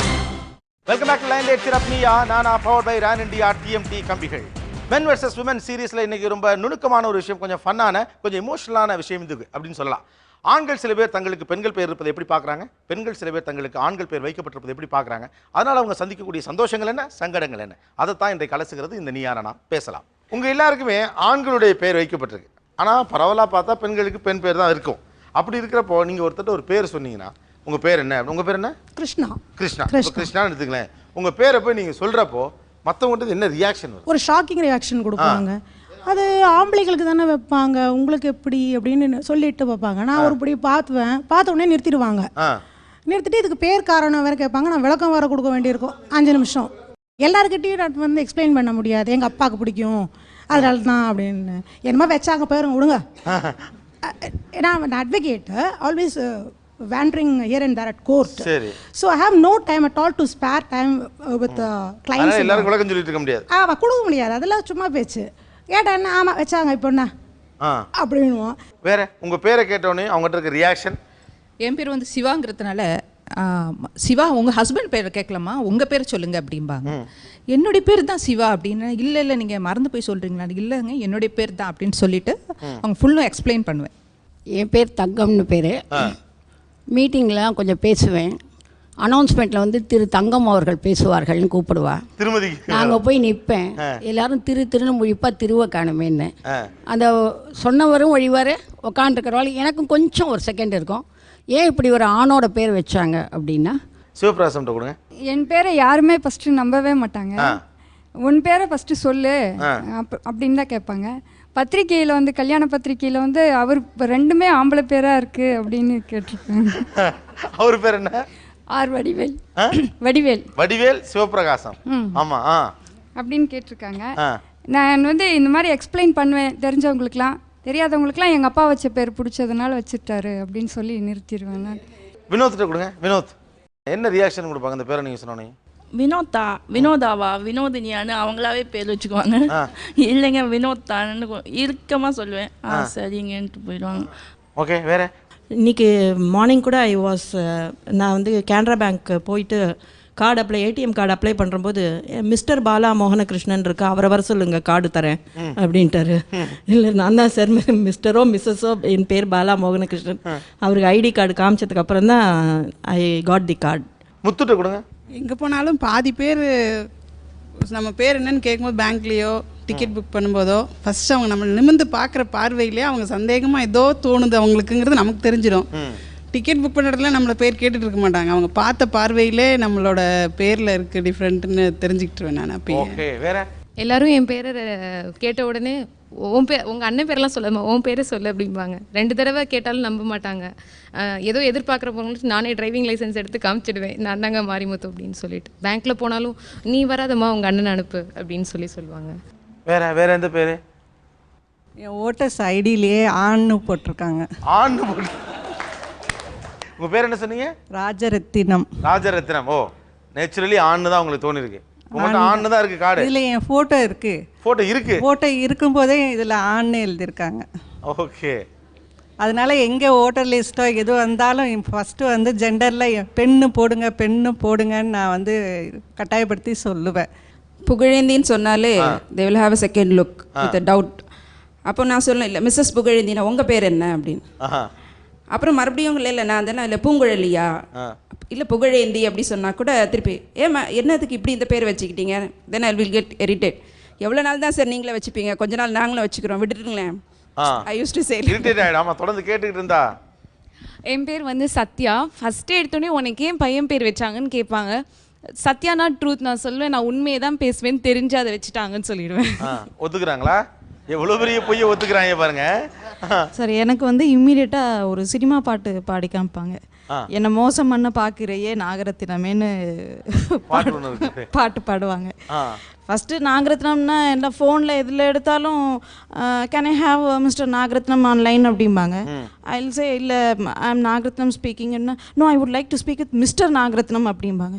Welcome back to line date சிரப் Neeya Naana powered by Ran India TMT கம்பிகள். மென் வர்சஸ் விமன் சீரீஸில் இன்றைக்கி ரொம்ப நுணுக்கமான ஒரு விஷயம், கொஞ்சம் ஃபன்னான கொஞ்சம் எமோஷனலான விஷயம் இது அப்படின்னு சொல்லலாம். ஆண்கள் சில பேர் தங்களுக்கு பெண்கள் பேர் இருப்பதை எப்படி பார்க்குறாங்க, பெண்கள் சில பேர் தங்களுக்கு ஆண்கள் பேர் வைக்கப்பட்டிருப்பதை எப்படி பார்க்குறாங்க, அதனால் அவங்க சந்திக்கக்கூடிய சந்தோஷங்கள் என்ன, சங்கடங்கள் என்ன, அதைத்தான் இன்றைக்கு கலசுகிறது இந்த நீயா நானா. பேசலாம். உங்கள் எல்லாருக்குமே ஆண்களுடைய பேர் வைக்கப்பட்டிருக்கு, ஆனால் பரவலாக பார்த்தா பெண்களுக்கு பெண் பேர் தான் இருக்கும். அப்படி இருக்கிறப்போ நீங்கள் ஒருத்தட்ட ஒரு பேர் சொன்னீங்கன்னா உங்கள் பேர் என்ன, உங்கள் பேர் என்ன? கிருஷ்ணா. கிருஷ்ணா. கிருஷ்ணான்னு எடுத்துங்களேன். உங்கள் பேரை போய் நீங்கள் சொல்கிறப்போ மற்றவங்கள்ட்ட என்ன ரியாக்ஷன் வரும்? ஒரு ஷாக்கிங் ரியாக்ஷன் கொடுப்பாங்க. அது ஆம்பளைகளுக்கு தானே வைப்பாங்க, உங்களுக்கு எப்படி அப்படின்னு சொல்லிட்டு வைப்பாங்க. நான் ஒரு இப்படி பார்த்த உடனே நிறுத்திடுவாங்க. நிறுத்திட்டு இதுக்கு பேர் காரணம் வேறு கேட்பாங்க. நான் விளக்கம் வேறு கொடுக்க வேண்டியிருக்கும் 5 நிமிஷம். எல்லாருக்கிட்டையும் நான் வந்து எக்ஸ்பிளைன் பண்ண முடியாது, எங்கள் அப்பாவுக்கு பிடிக்கும் அதனால தான் அப்படின்னு. என்னமோ வச்சாங்க பேருங்க விடுங்க. ஏன்னா advocate always wandering here and there at court. சரி. So I have no time at all to spare time with clients. எல்லாரும் விளக்கம் சொல்லிட்டு இருக்க முடியாது. கொடுக்க முடியாது, அதெல்லாம் சும்மா பேச்சு. கேட்டா என்ன, ஆமாம் வச்சாங்க இப்போ என்ன அப்படின்னுவோம். வேற உங்கள் பேரை கேட்டோடனே அவங்ககிட்ட இருக்க ரியாக்ஷன்? என் பேர் வந்து சிவாங்கிறதுனால சிவா உங்கள் ஹஸ்பண்ட் பேரை கேட்கலாமா, உங்கள் பேரை சொல்லுங்கள் அப்படிம்பாங்க. என்னுடைய பேர் தான் சிவா அப்படின்னு. இல்லை இல்லை நீங்கள் மறந்து போய் சொல்கிறீங்களா? இல்லைங்க என்னுடைய பேர் தான் அப்படின்னு சொல்லிட்டு அவங்க ஃபுல்லும் எக்ஸ்பிளைன் பண்ணுவேன். என் பேர் தங்கம்னு பேர். மீட்டிங்கில் கொஞ்சம் பேசுவேன். அனௌன்ஸ்மெண்ட்டில் வந்து திரு தங்கம் அவர்கள் பேசுவார்கள்னு கூப்பிடுவா. திருமதி. நாங்கள் போய் நிற்பேன். எல்லாரும் திருன்னு முழிப்பா திருவை காணுமேன்னு. அந்த சொன்னவரும் ஒழிவார், உக்காண்டிருக்கிறவாள் எனக்கும் கொஞ்சம் ஒரு செகண்ட் இருக்கும். ஏன் இப்படி ஒரு ஆணோட பேர் வச்சாங்க அப்படின்னா, சிவபிரகாசம் கொடுங்க. என் பேரை யாருமே ஃபஸ்ட்டு நம்பவே மாட்டாங்க. உன் பேரை ஃபஸ்ட்டு சொல்லு அப்படின்னு தான் கேட்பாங்க. பத்திரிக்கையில் வந்து கல்யாண பத்திரிக்கையில் வந்து அவர் 2மே ஆம்பளை பேராக இருக்குது அப்படின்னு கேட்டிருக்கேன். அவர் பேர் என்ன? ஆர் வடிவேல். வடிவேல். வடிவேல் சிவபிரகாசம். ஆமாம் அப்படின்னு கேட்டிருக்காங்க. நான் வந்து இந்த மாதிரி எக்ஸ்பிளைன் பண்ணுவேன் தெரிஞ்சவங்களுக்குலாம். தெரியாதவங்களுக்குலாம் எங்கள் அப்பா வச்ச பேர் பிடிச்சதுனால வச்சுட்டாரு அப்படின்னு சொல்லி நிறுத்திடுவேன் நான். வினோத்கிட்ட கொடுங்க. வினோத் என்ன ரியாக்ஷன் கொடுப்பாங்க இந்த பேரை நீங்கள் சொன்னோன்னே? வினோதாவா வினோதினியான்னு அவங்களாவே பேர் வச்சுக்குவாங்க. இல்லைங்க வினோத்தான்னு இறுக்கமாக சொல்லுவேன். சரிங்கன்ட்டு போயிடுவாங்க. ஓகே. வேற? இன்றைக்கி மார்னிங் கூட நான் வந்து கேனரா பேங்க் போயிட்டு கார்டு ஏடிஎம் கார்டு அப்ளை பண்ணுறம்போது மிஸ்டர் பாலா மோகனகிருஷ்ணன் இருக்கு, அவரை வர சொல்லுங்க கார்டு தரேன் அப்படின்ட்டாரு. இல்லை நான் தான் சார் மிஸ்டரோ மிஸ்ஸஸோ என் பேர் பாலா மோகனகிருஷ்ணன். அவருக்கு ஐடி கார்டு காமிச்சதுக்கு அப்புறம் தான் I got the card. Muthoot கொடுங்க. எங்கே போனாலும் பாதி பேர் நம்ம பேர் என்னன்னு கேட்கும்போது பேங்க்லேயோ டிக்கெட் புக் பண்ணும்போதோ ஃபஸ்ட்டு அவங்க நம்ம நிமிர்ந்து பார்க்குற பார்வையிலே அவங்க சந்தேகமாக ஏதோ தோணுது அவங்களுக்குங்கிறது நமக்கு தெரிஞ்சிடும். டிக்கெட் புக் பண்ணுற இடத்துல நம்மளை பேர் கேட்டுட்டு இருக்க மாட்டாங்க. அவங்க பார்த்த பார்வையிலே நம்மளோட பேரில் இருக்குது டிஃப்ரெண்ட்டுன்னு தெரிஞ்சுக்கிட்டுருவேன் நான். அப்போ வேற எல்லாரும் என் பேரை கேட்ட உடனே உங்கள் அண்ணன் பேரெல்லாம் சொல்லாம உன் பேரை சொல்லு அப்படிம்பாங்க. 2 தடவை கேட்டாலும் நம்ப மாட்டாங்க. ஏதோ எதிர்பார்க்குறவங்களுக்கு நானே டிரைவிங் லைசன்ஸ் எடுத்து காமிச்சிடுவேன், நான் தாங்க மாரிமுத்து அப்படின்னு சொல்லிட்டு. பேங்க்கில் போனாலும் நீ வராதம்மா உங்கள் அண்ணன் அனுப்பு அப்படின்னு சொல்லுவாங்க. வேற எந்த பேர்? என் ஓட்டர்ஸ் ஐடியிலேயே ஆண்னு போட்டிருக்காங்க. ஆண் போட்டு. உங்கள் பேர் என்ன சொன்னீங்க? ராஜரத்தினம். ராஜரத்தினம். ஓ, நேச்சுரலி ஆண் தான் உங்களுக்கு தோணிருக்கு. உங்கள்கிட்ட ஆண் தான் இருக்குது கார்டு. இதில் என் ஃபோட்டோ இருக்குது. ஃபோட்டோ இருக்குது. ஃபோட்டோ இருக்கும்போதே இதில் ஆண்னு எழுதியிருக்காங்க. ஓகே. அதனால எங்கே ஓட்டர் லிஸ்ட்டோ எது வந்தாலும் ஃபஸ்ட்டு வந்து ஜெண்டரில் பெண்ணு போடுங்கன்னு நான் வந்து கட்டாயப்படுத்தி சொல்லுவேன். புகழேந்தின்னு சொன்னாலே they will have a second look with doubt. அப்போ நான் சொல்ல இல்லை மிஸ்ஸஸ் புகழேந்தினா உங்கள் பேர் என்ன அப்படின்னு. அப்புறம் மறுபடியும் இல்லை நான் தானே இல்லை பூங்குழலியா இல்லை புகழேந்தி அப்படி சொன்னால் கூட திருப்பி ஏம்மா என்னதுக்கு இப்படி இந்த பேர் வச்சுக்கிட்டீங்க, தென் ஐ வில் கெட் இரிட்டேட். எவ்வளோ நாள் தான் சார் நீங்களே வச்சுப்பீங்க, கொஞ்ச நாள் நாங்களும் வச்சுக்கிறோம், விட்டுட்டுங்களேன். ஐ யூஸ் டு சே இரிட்டேட் ஆயிடும். ஆமாம், தொடர்ந்து கேட்டுக்கிட்டு இருந்தா. என் பேர் வந்து சத்யா. ஃபஸ்ட்டு எடுத்தோடனே உனக்கு ஏன் பையன் பேர் வச்சாங்கன்னு கேட்பாங்க. சத்யானா ட்ரூத் நான் சொல்லுவேன், நான் உண்மையை தான் பேசுவேன், தெரிஞ்சு அதை வச்சுட்டாங்கன்னு சொல்லிடுவேன். ஒத்துக்கிறாங்களா? எவ்வளோ பெரிய பொய்யை ஒத்துக்கிறாங்க பாருங்க. சார் எனக்கு வந்து இம்மீடியட்டாக ஒரு சினிமா பாட்டு பாடி காமிப்பாங்க. என்னை மோசம் பண்ண பார்க்குறையே நாகரத்தினமேன்னு பாட்டு பாடுவாங்க. ஃபஸ்ட்டு நாகரத்னம்னா என்ன ஃபோனில் எதில் எடுத்தாலும் can I have mister Nagarathnam online அப்படிம்பாங்க. ஐ வில் சே இல்லை ஐ எம் நாகரத்னம் ஸ்பீக்கிங்னா no I would like to speak with mister Nagarathnam அப்படிம்பாங்க.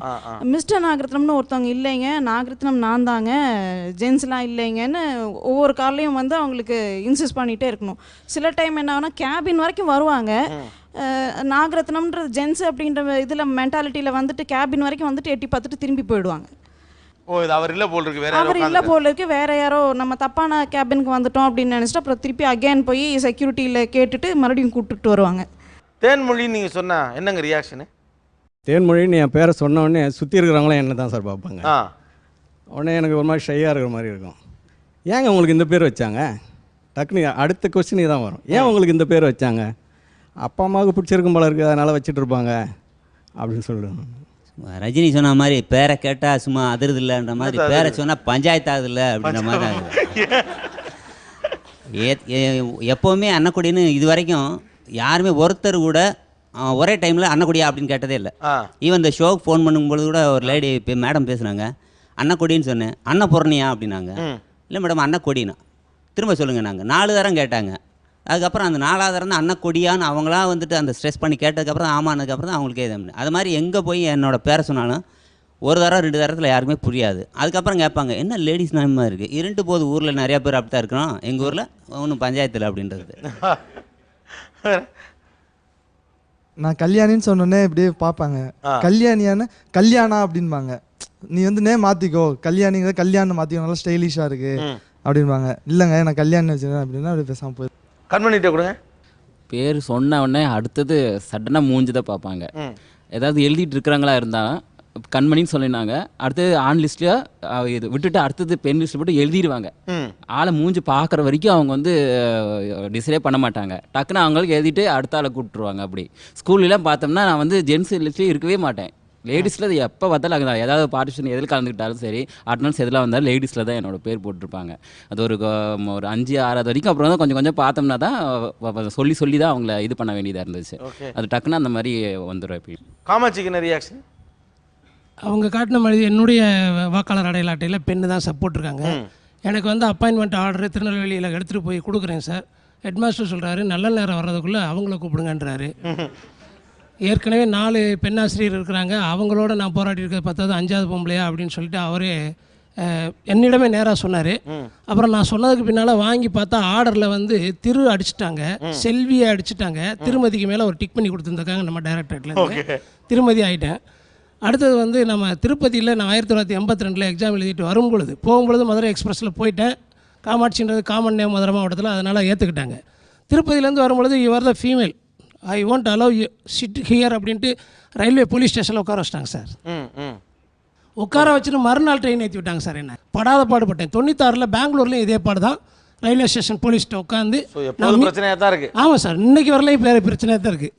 மிஸ்டர் நாகரத்னம்னு ஒருத்தவங்க இல்லைங்க, நாகரத்னம் நான் தாங்க, ஜென்ஸ்லாம் இல்லைங்கன்னு ஒவ்வொரு கார்லேயும் வந்து அவங்களுக்கு இன்சிஸ்ட் பண்ணிகிட்டே இருக்கணும். சில டைம் என்ன ஆகுனா கேபின் வரைக்கும் வருவாங்க, நாகரத்னம்ன்றது ஜென்ஸ் அப்படின்ற இதில் மென்டாலிட்டியில் வந்துட்டு கேபின் வரைக்கும் வந்துட்டு எட்டி பார்த்துட்டு திரும்பி போயிடுவாங்க. ஓ, இது அவர் இல்லை போல் இருக்கு, வேற அவர் இல்லை போல் இருக்கு, வேற யாரோ நம்ம தப்பான கேபினுக்கு வந்துட்டோம் அப்படின்னு நினச்சிட்டு அப்புறம் திருப்பி அகைன் போய் செக்யூரிட்டியில் கேட்டுட்டு மறுபடியும் கூப்பிட்டு வருவாங்க. தேன்மொழின்னு நீங்கள் சொன்னா என்னங்க ரியாக்ஷனு? தேன்மொழின்னு என் பேரை சொன்ன உடனே சுற்றி இருக்கிறவங்களாம் என்ன தான் சார் பார்ப்பாங்க. உடனே எனக்கு ஒரு மாதிரி ஷையாக இருக்கிற மாதிரி இருக்கும். ஏங்க உங்களுக்கு இந்த பேர் வச்சாங்க? டக்குனு அடுத்த கொஸ்டின் தான் வரும், ஏன் உங்களுக்கு இந்த பேர் வச்சாங்க? அப்பா அம்மாவுக்கு பிடிச்சிருக்கும் போல இருக்குது, அதனால் வச்சுட்டு இருப்பாங்க அப்படின்னு சொல்லுவேன். ரஜினி சொன்ன மாதிரி பேரை கேட்டால் சும்மா அதிர்து இல்லைன்ற மாதிரி, பேரை சொன்னால் பஞ்சாயத்து ஆகுது இல்லை அப்படின்ற மாதிரி எப்போவுமே அன்னக்குடின்னு இது வரைக்கும் யாருமே ஒருத்தர் கூட ஒரே டைமில் அன்னக்குடியா அப்படின்னு கேட்டதே இல்லை. ஈவன் இந்த ஷோக்கு ஃபோன் பண்ணும்பொழுது கூட ஒரு லேடி மேடம் பேசுனாங்க, அன்னக்குடின்னு சொன்னேன், அன்னபூர்ணியா அப்படின்னாங்க. இல்லை மேடம் அன்னக்கொடினா திரும்ப சொல்லுங்கள். நாங்கள் 4 தரம் கேட்டாங்க. அதுக்கப்புறம் அந்த 4ஆவது தரம் தான் அன்னக்கொடியான்னு அவங்களாம் வந்துட்டு அந்த ஸ்ட்ரெஸ் பண்ணி கேட்டதுக்கப்புறம் ஆமானதுக்கப்புறம் தான் அவங்களுக்கே இது. அது மாதிரி எங்கே போய் என்னோடய பேரை சொன்னாலும் 1 தரம் 2 தரத்தில் யாருக்குமே புரியாது. அதுக்கப்புறம் கேட்பாங்க என்ன லேடிஸ் நாமமாக இருக்குது, இருண்டு போது ஊரில் நிறையா பேர் அப்படி தான் இருக்கிறோம், எங்கள் ஊரில் ஒன்றும் பஞ்சாயத்தில் அப்படின்றது. நான் கல்யாணின்னு சொன்னோன்னே இப்படியே பார்ப்பாங்க, கல்யாணியான கல்யாணா அப்படின்பாங்க. நீ வந்து மாற்றிக்கோ, கல்யாணிங்க கல்யாணம் மாற்றிக்கோ, நல்லா ஸ்டைலிஷாக இருக்குது அப்படின்பாங்க. இல்லைங்க நான் கல்யாணம் வச்சுருக்கேன் அப்படின்னா அப்படி பேசாமல் போய் கண்மணிகிட்ட கொடுங்க. பேர் சொன்ன உடனே அடுத்தது சடனாக மூஞ்சுதான் பார்ப்பாங்க. ஏதாவது எழுதிட்டு இருக்கிறாங்களா இருந்தால் கண்மணின்னு சொல்லினாங்க, அடுத்தது ஆன் லிஸ்ட்டில் இது விட்டுட்டு அடுத்தது பெண் லிஸ்ட்டில் போட்டு எழுதிடுவாங்க. ஆளை மூஞ்சி பார்க்குற வரைக்கும் அவங்க வந்து டிசைடே பண்ண மாட்டாங்க. டக்குன்னு அவங்களுக்கு எழுதிட்டு அடுத்த ஆளை கூப்பிட்டுருவாங்க. அப்படி ஸ்கூல்லாம் பார்த்தோம்னா நான் வந்து ஜென்ஸ் லிஸ்ட்லேயே இருக்கவே மாட்டேன், லேடிஸில் அது எப்போ பார்த்தாலும் அங்கே தான். ஏதாவது பார்ட்டிஷன் எதில் கலந்துக்கிட்டாலும் சரி, அட்டனன்ஸ் எதில் வந்தாலும் லேடிஸில் தான் என்னோடய பேர் போட்டிருப்பாங்க. அது ஒரு 5-6 வரைக்கும். அப்புறம் தான் கொஞ்சம் கொஞ்சம் பார்த்தோம்னா தான் சொல்லி தான் அவங்கள இது பண்ண வேண்டியதாக இருந்துச்சு. அது டக்குன்னு அந்த மாதிரி வந்துடும். எப்படி காமாட்சிக்கு என்ன ரியாக்ஷன்? அவங்க காட்டின மாதிரி என்னுடைய வாக்காளர் அடையாள அட்டையில் பெண்ணு தான் சப்போர்ட் இருக்காங்க. எனக்கு வந்து அப்பாயின்மெண்ட் ஆர்டர் திருநெல்வேலியில் எடுத்துகிட்டு போய் கொடுக்குறேன் சார். ஹெட்மாஸ்டர் சொல்கிறாரு நல்ல நேரம் வர்றதுக்குள்ளே அவங்கள கூப்பிடுங்கன்றாரு. ஏற்கனவே 4 பெண்ணாசிரியர் இருக்கிறாங்க, அவங்களோட நான் போராடி இருக்கிறது 10வது 5வது பொம்பளையா அப்படின்னு சொல்லிட்டு அவரே என்னிடமே நேராக சொன்னார். அப்புறம் நான் சொன்னதுக்கு பின்னால் வாங்கி பார்த்தா ஆர்டரில் வந்து திரு அடிச்சிட்டாங்க, செல்வியை அடிச்சிட்டாங்க, திருமதிக்கு மேலே ஒரு டிக் பண்ணி கொடுத்துருந்தாங்க நம்ம டைரக்டரேட்லேருந்து. திருமதி ஆகிட்டேன். அடுத்தது வந்து நம்ம திருப்பதியில் நான் 1982 எக்ஸாம் எழுதிட்டு வரும்பொழுது போகும்பொழுது மதுரை எக்ஸ்பிரஸில் போயிட்டேன். காமாட்சின்றது காமன் நேம் மதுரை மாவட்டத்தில், அதனால் ஏற்றுக்கிட்டாங்க. திருப்பதியிலேருந்து வரும்பொழுது you are the female, I want allow you sit here அப்படின்ட்டு ரயில்வே போலீஸ் ஸ்டேஷனில் உட்கார வச்சிட்டாங்க சார். உட்கார வச்சுட்டு மறுநாள் ட்ரெயின் ஏற்றி விட்டாங்க சார். என்ன படாத பாடுபட்டேன். 96 பெங்களூர்லேயும் இதே பாடு தான். ரயில்வே ஸ்டேஷன் போலீஸ்கிட்ட உட்காந்து பிரச்சனையாக தான் இருக்குது. ஆமாம் சார், இன்னைக்கு வரலையும் பிரச்சனையாக தான் இருக்குது.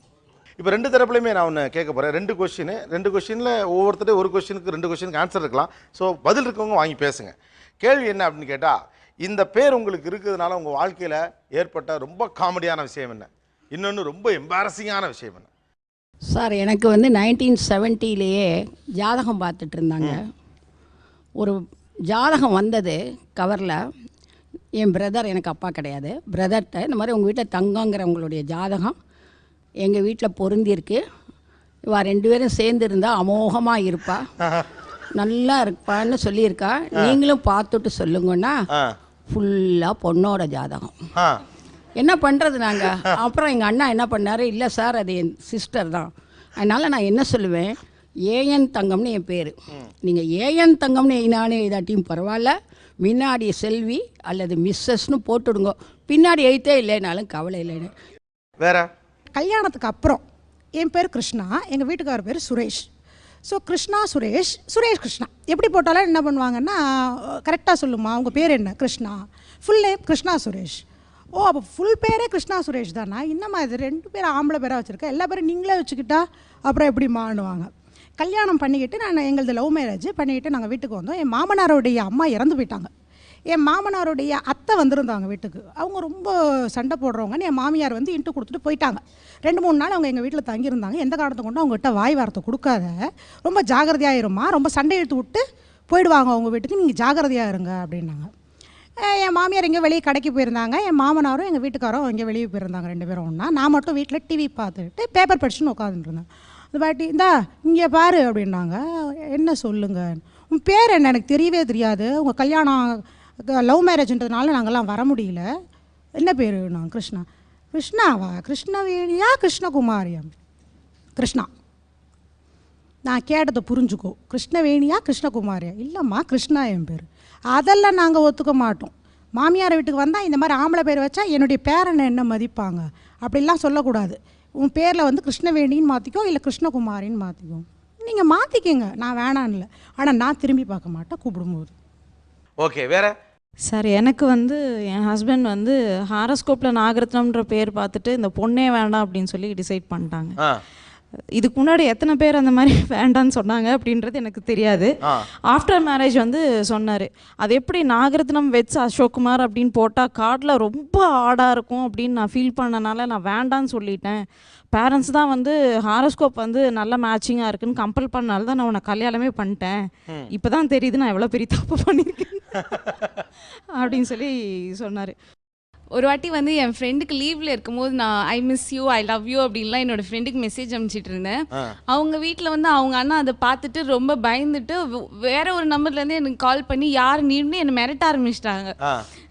இப்போ 2 தரப்புலையுமே நான் ஒன்று கேட்க போகிறேன். 2 கொஸ்டினில் ஒவ்வொருத்தரும் ஒரு கொஸ்டினுக்கு 2 கொஸ்டினுக்கு ஆன்சர் இருக்கலாம். ஸோ பதில் இருக்கவங்க வாங்கி பேசுங்க. கேள்வி என்ன அப்படின்னு கேட்டால், இந்த பேர் உங்களுக்கு இருக்கிறதுனால உங்கள் வாழ்க்கையில் ஏற்பட்ட ரொம்ப காமெடியான விஷயம் என்ன, இன்னொன்று ரொம்ப எம்பாரசிங்கான விஷயம் என்ன? சார் எனக்கு வந்து 1970லேயே ஜாதகம் பார்த்துட்டு இருந்தாங்க. ஒரு ஜாதகம் வந்தது கவரில். என் பிரதர், எனக்கு அப்பா கிடையாது, பிரதர்கிட்ட இந்த மாதிரி உங்கள் வீட்டில் தங்கங்கிறவங்களுடைய ஜாதகம் எங்கள் வீட்டில் பொருந்திருக்கு, இவா 2 பேரும் சேர்ந்து இருந்தால் அமோகமாக இருப்பா, நல்லா இருப்பான்னு சொல்லியிருக்கா, நீங்களும் பார்த்துட்டு சொல்லுங்கன்னா ஃபுல்லாக பொண்ணோட ஜாதகம். என்ன பண்ணுறது நாங்கள்? அப்புறம் எங்கள் அண்ணா என்ன பண்ணார், இல்லை சார் அது என் சிஸ்டர் தான், அதனால் நான் என்ன சொல்லுவேன், ஏஎன் தங்கம்னு என் பேர், நீங்கள் ஏஎன் தங்கம்னு நானே இதாட்டியும் பரவாயில்ல, முன்னாடி செல்வி அல்லது மிஸ்ஸஸ்னு போட்டுடுங்க, பின்னாடி எழுத்தே இல்லைனாலும் கவலை இல்லைன்னு. வேற கல்யாணத்துக்கு அப்புறம் என் பேர் கிருஷ்ணா, எங்கள் வீட்டுக்கார பேர் சுரேஷ். ஸோ கிருஷ்ணா சுரேஷ், சுரேஷ் கிருஷ்ணா எப்படி போட்டாலும் என்ன பண்ணுவாங்கன்னா, கரெக்டாக சொல்லுமா உங்கள் பேர் என்ன? கிருஷ்ணா. Full name Krishna Suresh. ஓ அப்போ ஃபுல் பேரே கிருஷ்ணா சுரேஷ் தானா? இன்னமா இது 2 பேர் ஆம்பளை பேராக வச்சுருக்கேன், எல்லா பேரும் நீங்களே வச்சுக்கிட்டா அப்புறம் எப்படி மாணுவாங்க. கல்யாணம் பண்ணிக்கிட்டு நான் எங்களது லவ் மேரேஜ் பண்ணிக்கிட்டு நாங்கள் வீட்டுக்கு வந்தோம். என் மாமனாரோடைய அம்மா இறந்து போயிட்டாங்க. என் மாமனாருடைய அத்தை வந்திருந்தாங்க வீட்டுக்கு. அவங்க ரொம்ப சண்டை போடுறவங்கன்னு என் மாமியார் வந்து இன்ட்டு கொடுத்துட்டு போயிட்டாங்க. 2-3 நாள் அவங்க எங்கள் வீட்டில் தங்கியிருந்தாங்க. எந்த காரணத்தை கொண்டு அவங்ககிட்ட வாய் வார்த்தை கொடுக்காத, ரொம்ப ஜாகிரதையாயிருமா, ரொம்ப சண்டை இழுத்து விட்டு போயிடுவாங்க அவங்க வீட்டுக்கு, நீங்கள் ஜாகிரதையாக இருங்க அப்படின்னாங்க. என் மாமியார் எங்கே வெளியே கடைக்கு போயிருந்தாங்க, என் மாமனாரும் எங்கள் வீட்டுக்காரும் இங்கே வெளியே போயிருந்தாங்க 2 பேரும் ஒன்றா. நான் மட்டும் வீட்டில் டிவி பார்த்துட்டு பேப்பர் படிச்சுன்னு உட்காந்துட்டு இருந்தேன். அந்த பாட்டி இந்தா இங்கே பாரு அப்படின்னாங்க. என்ன சொல்லுங்க, உன் பேர் என்ன? எனக்கு தெரியவே தெரியாது, உங்கள் கல்யாணம் லவ் மேரேஜ்ன்றதுனால நாங்கள்லாம் வர முடியல. என்ன பேர்? நான் கிருஷ்ணா. கிருஷ்ணாவா? கிருஷ்ணவேணியா கிருஷ்ணகுமாரியா? கிருஷ்ணா. நான் கேட்டதை புரிஞ்சுக்கோ, கிருஷ்ணவேணியா கிருஷ்ணகுமாரியா? இல்லைம்மா கிருஷ்ணா என் பேர். அதெல்லாம் நாங்கள் ஒத்துக்க மாட்டோம். மாமியார் வீட்டுக்கு வந்தால் இந்த மாதிரி ஆம்பளை பேர் வச்சா என்னுடைய பேரனை என்ன மதிப்பாங்க, அப்படிலாம் சொல்லக்கூடாது. உன் பேரில் வந்து கிருஷ்ணவேணின்னு மாற்றிக்கோ, இல்லை கிருஷ்ணகுமாரின்னு மாற்றிக்கோ. நீங்கள் மாற்றிக்கங்க, நான் வேணான்னு இல்லை, ஆனால் நான் திரும்பி பார்க்க மாட்டேன் கூப்பிடும்போது. ஓகே, வேற சார் எனக்கு வந்து என் ஹஸ்பண்ட் வந்து ஹாரஸ்கோப்பில் நாகரத்னம்ன்ற பேர் பார்த்துட்டு இந்த பொண்ணே வேண்டாம் அப்படின்னு சொல்லி டிசைட் பண்ணிட்டாங்க. இதுக்கு முன்னாடி எத்தனை பேர் அந்த மாதிரி வேண்டான்னு சொன்னாங்க அப்படின்றது எனக்கு தெரியாது. ஆஃப்டர் மேரேஜ் வந்து சொன்னார், அது எப்படி நாகரத்னம் வெட்ஸ் அசோக்குமார் அப்படின்னு போட்டால் கார்டில் ரொம்ப ஆடாக இருக்கும் அப்படின்னு நான் ஃபீல் பண்ணனால நான் வேண்டான்னு சொல்லிட்டேன். பேரண்ட்ஸ் தான் வந்து ஹாரோஸ்கோப் வந்து நல்ல மேட்சிங்காக இருக்குன்னு கம்பல் பண்ணனால தான் நான் உன்னை கல்யாணமே பண்ணிட்டேன். இப்போ தான் தெரியுது நான் எவ்வளோ பெரிய தப்பு பண்ணியிருக்கேன் அப்படின்னு சொல்லி சொன்னார். ஒரு வாட்டி வந்து என் ஃப்ரெண்டுக்கு லீவில் இருக்கும்போது நான் I miss you, I love you அப்படின்லாம் என்னோட ஃப்ரெண்டுக்கு மெசேஜ் அனுப்பிச்சிட்டு இருந்தேன். அவங்க வீட்டில் வந்து அவங்க அண்ணா அதை பார்த்துட்டு ரொம்ப பயந்துட்டு வேற ஒரு நம்பர்லேருந்து எனக்கு கால் பண்ணி யார் நீன்னு என்னை மிரட்ட ஆரம்பிச்சிட்டாங்க.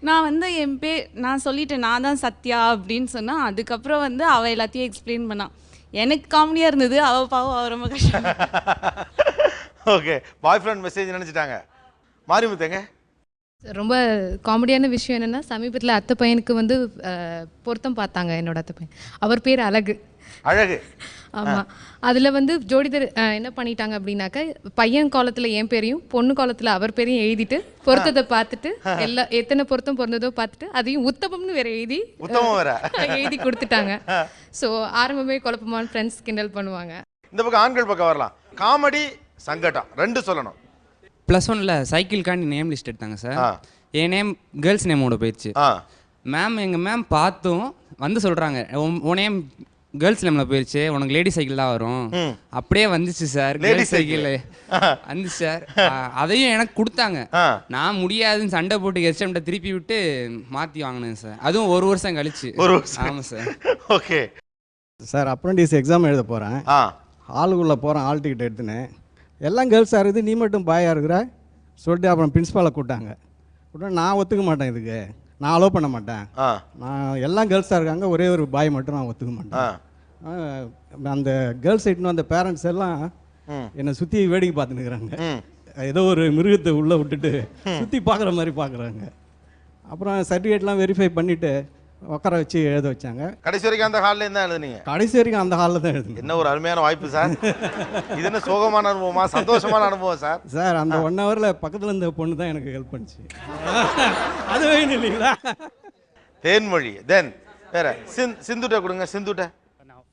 நான் வந்து நான் சொல்லிட்டேன் நான் தான் சத்யா அப்படின்னு சொன்னேன். அதுக்கப்புறம் வந்து அவள் எல்லாத்தையும் எக்ஸ்பிளைன் பண்ணான். எனக்கு காமெடியாக இருந்தது, அவள் பாவம் அவள் ரொம்ப கஷ்டம். ஓகே, பாய் ஃப்ரெண்ட் மெசேஜ் நினச்சிட்டாங்க. மாரிமுத்தங்க ரொம்ப காமெடியான விஷயம் என்னென்னா, சமீபத்தில் அத்தை பையனுக்கு வந்து பொருத்தம் பார்த்தாங்க. என்னோட அத்தை பையன், அவர் பேர் அழகு. ஆமாம், அதில் வந்து ஜோடிதர் என்ன பண்ணிட்டாங்க அப்படின்னாக்க, பையன் காலத்தில் என் பேரையும் பொண்ணு காலத்தில் அவர் பேரையும் எழுதிட்டு பொருத்தத்தை பார்த்துட்டு எத்தனை பொருத்தம் பொருந்ததோ பார்த்துட்டு அதையும் உத்தமம்னு வேற எழுதி கொடுத்துட்டாங்க. ஸோ ஆரம்பமே குழப்பமான ஃப்ரெண்ட்ஸ் கிண்டல் பண்ணுவாங்க. இந்த பக்கம் ஆண்கள் பக்கம் வரலாம். காமெடி சங்கடம் 2 சொல்லணும். +1ல் சைக்கிள்காண்டி நேம் லிஸ்ட் எடுத்தாங்க சார். என் நேம் கேர்ள்ஸ் நேமோட போயிடுச்சு. எங்கள் மேம் பார்த்தும் வந்து சொல்கிறாங்க, உன் நேம் கேர்ள்ஸ் நேமில் போயிடுச்சு, உனக்கு லேடி சைக்கிள் தான் வரும். அப்படியே வந்துச்சு சார், லேடி சைக்கிள் வந்துச்சு சார். அதையும் எனக்கு கொடுத்தாங்க. நான் முடியாதுன்னு சண்டை போட்டு ஹெச்எம்கிட்ட திருப்பி விட்டு மாற்றி வாங்கினேன் சார். அதுவும் 1 வருஷம் கழிச்சு. ஆமாம் sir. Okay sir, apprentice exam எழுத போகிறேன். ஹாலுக்குள்ளே போகிறேன், ஹால் டிக்கெட் எடுத்துனேன். எல்லாம் கேர்ள்ஸாக இருக்குது, நீ மட்டும் பாயாக இருக்கிற சொல்லிட்டு அப்புறம் பிரின்ஸ்பாலை கூப்பிட்டாங்க. நான் ஒத்துக்க மாட்டேன், இதுக்கு நான் அலோவ் பண்ண மாட்டேன். நான் எல்லாம் கேர்ள்ஸாக இருக்காங்க, ஒரே ஒரு பாய் மட்டும் நான் ஒத்துக்க மாட்டேன். அந்த கேர்ள்ஸ் சைட்னு அந்த பேரண்ட்ஸ் எல்லாம் என்னை சுற்றி வேடிக்கை பார்த்துன்னு இருக்கிறாங்க. ஏதோ ஒரு மிருகத்தை உள்ளே விட்டுட்டு சுற்றி பார்க்குற மாதிரி பார்க்குறாங்க. அப்புறம் சர்டிஃபிகேட்லாம் வெரிஃபை பண்ணிவிட்டு உட்கார வச்சு எழுத வச்சாங்க. கடைசி வரைக்கும் அந்த ஹாலில் தான் எழுதுனீங்க? கடைசி வரைக்கும் அந்த ஹாலில் தான் எழுதுனீங்க. என்ன ஒரு அருமையான வாய்ப்பு சார். இது என்ன சோகமான அனுபவமா சந்தோஷமான அனுபவம் சார்? சார் அந்த 1 ஹவரில் பக்கத்தில் இருந்த பொண்ணு தான் எனக்கு ஹெல்ப் பண்ணிச்சு. அது வேணும் இல்லைங்களா? தேன்மொழி. தென் வேற சிந்துட்ட கொடுங்க. சிந்துட்ட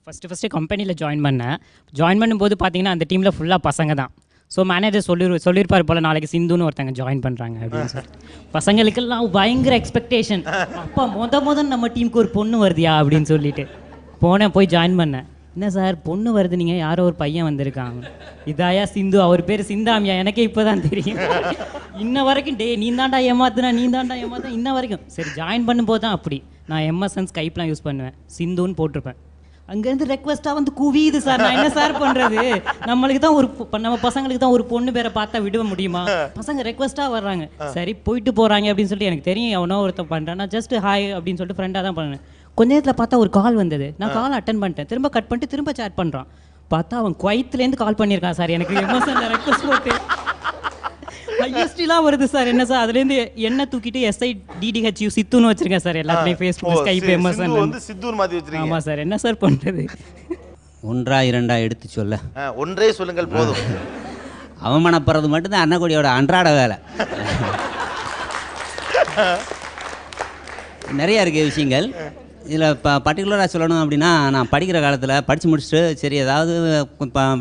ஃபஸ்ட்டு கம்பெனியில் ஜாயின் பண்ணேன். ஜாயின் பண்ணும்போது பார்த்தீங்கன்னா அந்த டீமில் ஃபுல்லாக பசங்க தான். ஸோ மேனேஜர் சொல்லியிருப்பார் போல் நாளைக்கு சிந்துன்னு ஒருத்தங்க ஜாயின் பண்ணுறாங்க அப்படின்னு சொல்லி. பசங்களுக்கெல்லாம் பயங்கர எக்ஸ்பெக்டேஷன். அப்பா முதல் நம்ம டீமுக்கு ஒரு பொண்ணு வருதியா அப்படின்னு சொல்லிட்டு போனேன். போய் ஜாயின் பண்ணேன். என்ன சார் பொண்ணு வருது, நீங்கள் யாரோ ஒரு பையன் வந்திருக்காங்க, இதாயா சிந்து, அவர் பேர் சிந்தாமியா, எனக்கே இப்போ தான் தெரியும். இன்ன வரைக்கும் நீ தாண்டா ஏமாத்துனா இன்ன வரைக்கும். சரி ஜாயின் பண்ணும்போது தான் அப்படி நான் எம்எஸ்என் ஸ்கைப்லாம் யூஸ் பண்ணுவேன். சிந்துன்னு போட்டிருப்பேன். அங்கேருந்து ரெக்வஸ்ட்டாக வந்து குவியுது சார். நான் என்ன சார் பண்ணுறது? நம்மளுக்கு தான் நம்ம பசங்களுக்கு தான் ஒரு பொண்ணு பேரை பார்த்தா விட முடியுமா? பசங்க ரெக்வஸ்ட்டாக வர்றாங்க. சரி போயிட்டு போகிறாங்க அப்படின்னு சொல்லிட்டு எனக்கு தெரியும் எவனோ ஒருத்தர் பண்ணுறேன். நான் ஜஸ்ட் ஹாய் அப்படின்னு சொல்லிட்டு ஃப்ரெண்டாக தான் பண்ணேன். கொஞ்ச நேரத்தில் பார்த்தா ஒரு கால் வந்தது. நான் கால் அட்டன் பண்ணிட்டேன். திரும்ப கட் பண்ணிட்டு திரும்ப சேட் பண்ணுறான். பார்த்தா அவன் குவைத்துலேருந்து கால் பண்ணியிருக்கான் சார். எனக்கு எமோஷனில் ரெக்வஸ்ட் போட்டு ஐஎஸ்டிலாம் வருது சார். என்ன சார் அதுலேருந்து என்ன தூக்கிட்டு SIDDHU சித்துன்னு வச்சிருக்கேன் சார். எல்லாத்துலேயும் ஃபேஸ்புக் ஸ்கைப் எம்எஸ்என் வந்து சித்துன்னு மாற்றி வச்சிருக்கீங்க. ஆமாம் சார். என்ன சார் பண்ணுறது? 1 2 எடுத்து சொல்ல. ஒன்றே சொல்லுங்கள் போதும். அவமானப்படுறது மட்டும்தான் அன்னக்குடியோட அன்றாட வேலை. நிறையா இருக்குது விஷயங்கள். இதில் பர்டிகுலராக சொல்லணும் அப்படின்னா, நான் படிக்கிற காலத்தில் படித்து முடிச்சுட்டு சரி ஏதாவது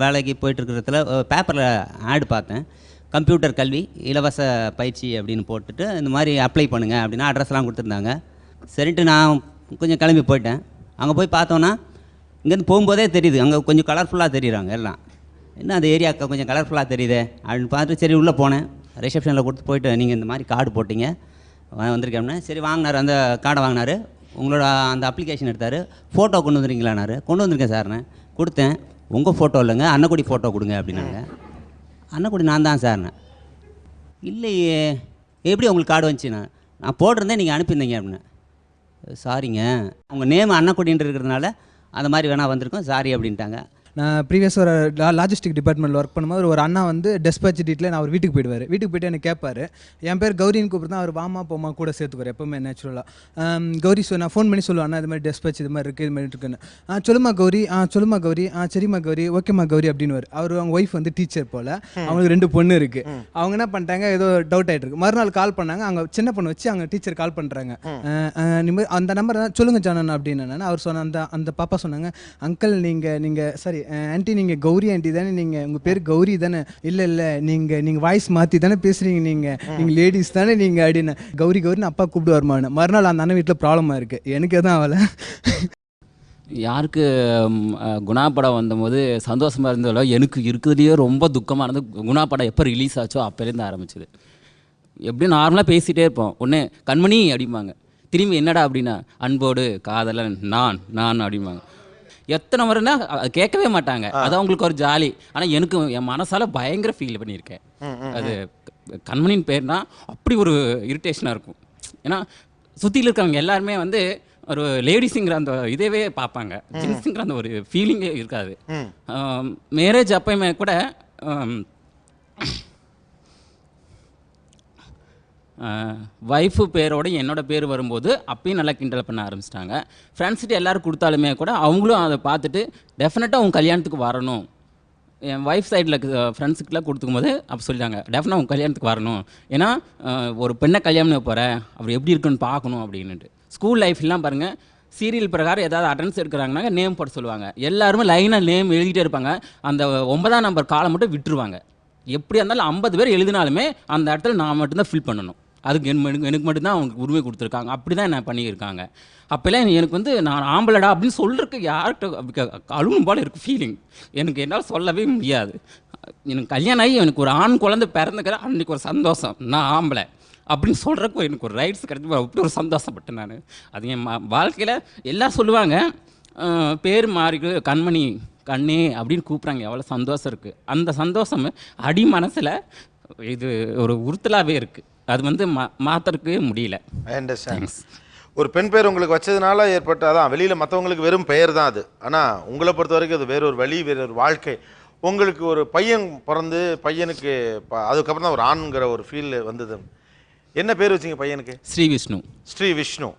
வேலைக்கு போயிட்டுருக்கிறதுல பேப்பரில் ஆடு பார்த்தேன். கம்ப்யூட்டர் கல்வி இலவச பயிற்சி அப்படின்னு போட்டுட்டு இந்த மாதிரி அப்ளை பண்ணுங்கள் அப்படின்னா அட்ரஸ்லாம் கொடுத்துருந்தாங்க. சரின்ட்டு நான் கொஞ்சம் கிளம்பி போயிட்டேன். அங்கே போய் பார்த்தோன்னா இங்கேருந்து போகும்போதே தெரியுது அங்கே கொஞ்சம் கலர்ஃபுல்லாக தெரியுறாங்க எல்லாம். என்ன அந்த ஏரியா கொஞ்சம் கலர்ஃபுல்லாக தெரியுது அப்படின்னு பார்த்துட்டு சரி உள்ளே போனேன். ரிசப்ஷனில் கொடுத்து போயிட்டு நீங்கள் இந்த மாதிரி கார்டு போட்டிங்க வந்திருக்கேன். சரி வாங்கினார், அந்த கார்டை வாங்கினார். உங்களோட அந்த அப்ளிகேஷன் எடுத்தார். ஃபோட்டோ கொண்டு வந்துருக்கீங்களானாரு. கொண்டு வந்திருக்கேன் சார்ண்ணே. கொடுத்தேன். உங்கள் ஃபோட்டோ இல்லைங்க, அன்னக்குடி ஃபோட்டோ கொடுங்க அப்படின்னாங்க. அன்னக்குடி நான் தான் சார்ண்ணே. இல்லையே, எப்படி உங்களுக்கு கார்டு வந்துச்சுண்ணா? நான் போட்டிருந்தேன், நீங்கள் அனுப்பியிருந்தீங்க அப்படின்னு. சாரிங்க, உங்கள் நேம் அன்னக்குடின்னு இருக்கிறதுனால அந்த மாதிரி வேணால் வந்திருக்கோம், சாரி அப்படின்ட்டாங்க. நான் ப்ரீவியஸ் ஒரு லாஜிஸ்டிக் டிபார்ட்மெண்ட்டில் ஒர்க் பண்ணும்போது ஒரு அண்ணா வந்து டெஸ்பாச் டீட்டில் நான் அவர் வீட்டுக்கு போயிடுவார். வீட்டுக்கு போய்ட்டு எனக்கு கேட்பார். என் பேர் கௌரின்னு கூப்பிட்டு அவர் வாமா போமா கூட சேர்த்துக்குவார் எப்போவுமே நேச்சுரலாக. கௌரி நான் ஃபோன் பண்ணி சொல்லுவேன், அண்ணா இது மாதிரி டெஸ்பாச் இது மாதிரி இருக்குது, இது மாதிரி இருக்குன்னு. சொல்லுமா கௌரி, சொல்லுமா கௌரி, சரிம்மா கௌரி, ஓகேம்மா கௌரி அப்படின்னுவார். அவர் அவங்க ஒய்ஃப் வந்து டீச்சர் போல், அவங்களுக்கு 2 பொண்ணு இருக்குது. அவங்க என்ன பண்ணிட்டாங்க, ஏதோ டவுட் ஆகிட்டு இருக்கு. மறுநாள் கால் பண்ணாங்க. அவங்க சின்ன பொண்ணு வச்சு அவங்க டீச்சர் கால் பண்ணுறாங்க. அந்த நம்பர் தான் சொல்லுங்கள் ஜானன் அப்படின்னு. அவர் சொன்ன அந்த பாப்பா சொன்னாங்க, அங்கிள் நீங்கள் சாரி ஆண்டி, நீங்கள் கௌரி ஆண்டி தானே, நீங்கள் உங்கள் பேர் கௌரி தானே? இல்லை நீங்கள் வாய்ஸ் மாற்றி தானே பேசுகிறீங்க, நீங்கள் லேடிஸ் தானே நீங்கள் அப்படின்னு. கௌரின்னு அப்பா கூப்பிடுவார்மான்னு. மறுநாள் அந்த அண்ணன் வீட்டில் ப்ராப்ளமாக இருக்குது. எனக்கு எதுவும் ஆகலை. யாருக்கு குணா படம் வந்தபோது சந்தோஷமாக இருந்ததோ, எனக்கு இருக்கிறதுலையே ரொம்ப துக்கமாக இருந்தது. குணா படம் எப்போ ரிலீஸ் ஆச்சோ அப்போலேருந்து ஆரம்பிச்சிது. எப்படி நார்மலாக பேசிகிட்டே இருப்போம். ஒன்று கண்மணி அப்படிம்பாங்க. திரும்பி என்னடா அப்படின்னா அன்போடு காதலன் நான் அப்படிம்பாங்க. எத்தனை முறைனா கேட்கவே மாட்டாங்க. அது அவங்களுக்கு ஒரு ஜாலி. ஆனால் எனக்கு என் மனசால் பயங்கர ஃபீல் பண்ணியிருக்கேன். அது கண்மணின்னு பேர்னா அப்படி ஒரு இரிட்டேஷனாக இருக்கும். ஏன்னா சுற்றியில் இருக்கவங்க எல்லாருமே வந்து ஒரு லேடிஸுங்கிற அந்த இதவே பார்ப்பாங்க, ஜென்ஸுங்கிற அந்த ஒரு ஃபீலிங்கே இருக்காது. மேரேஜ் அப்பயுமே கூட ஒய்ஃபு பேரோட என்னோடய பேர் வரும்போது அப்பயும் நல்லா கிண்டல் பண்ண ஆரம்பிச்சிட்டாங்க. ஃப்ரெண்ட்ஸ்கிட்ட எல்லோரும் கொடுத்தாலுமே கூட அவங்களும் அதை பார்த்துட்டு டெஃபினட்டாக உங்கள் கல்யாணத்துக்கு வரணும். என் ஒய்ஃப் சைடில் ஃப்ரெண்ட்ஸுக்கெலாம் கொடுத்துக்கும் போது அப்போ சொல்லிட்டாங்க, டெஃபினட்டாக உங்கள் கல்யாணத்துக்கு வரணும். ஏன்னா ஒரு பெண்ணை கல்யாணம் போகிறேன், அவர் எப்படி இருக்குன்னு பார்க்கணும் அப்படின்ட்டு. ஸ்கூல் லைஃப்லாம் பாருங்கள், சீரியல் பிரகாரம் ஏதாவது அட்டன்ஸ் எடுக்கிறாங்கனாங்க நேம் போட்டு சொல்லுவாங்க. எல்லாருமே லைனாக நேம் எழுதிட்டே இருப்பாங்க. அந்த 9ஆம் நம்பர் காலம் மட்டும் விட்டுருவாங்க. எப்படியா இருந்தாலும் 50 பேர் எழுதினாலுமே அந்த இடத்துல நான் மட்டும்தான் ஃபில் பண்ணணும். அதுக்கு எனக்கு மட்டும்தான் அவங்க உரிமை கொடுத்துருக்காங்க. அப்படி தான் என்ன பண்ணியிருக்காங்க. அப்போல்லாம் எனக்கு வந்து நான் ஆம்பளடா அப்படின்னு சொல்கிறதுக்கு யார்கிட்ட அழுகும் போல் இருக்குது ஃபீலிங். எனக்கு என்னால் சொல்லவே முடியாது. எனக்கு கல்யாணம் ஆகி எனக்கு ஒரு ஆண் குழந்தை பிறந்துக்கிற அன்றைக்கி ஒரு சந்தோஷம், நான் ஆம்பளை அப்படின்னு சொல்கிறக்கு எனக்கு ஒரு ரைட்ஸ் கிடைச்சி அப்படி ஒரு சந்தோஷப்பட்டேன் நான். அது என் வாழ்க்கையில் எல்லாம் சொல்லுவாங்க, பேர் மாறிக்கு கண்மணி கண்ணே அப்படின்னு கூப்பிட்றாங்க. எவ்வளோ சந்தோஷம் இருக்குது. அந்த சந்தோஷம் அடி மனசில் இது ஒரு உறுத்தலாகவே இருக்குது. அது வந்து மாற்றுறதுக்கு முடியல. ஒரு பெண் பேர் உங்களுக்கு வச்சதுனால ஏற்பட்ட அதான் வெளியில் மற்றவங்களுக்கு வெறும் பெயர் தான் அது. ஆனால் உங்களை பொறுத்த வரைக்கும் அது வேறொரு வழி, வேறொரு வாழ்க்கை. உங்களுக்கு ஒரு பையன் பிறந்து பையனுக்கு அதுக்கப்புறம் தான் ஒரு ஆண்கிற ஒரு ஃபீல் வந்தது. என்ன பேர் வச்சிங்க பையனுக்கு? ஸ்ரீ விஷ்ணு. ஸ்ரீ விஷ்ணு.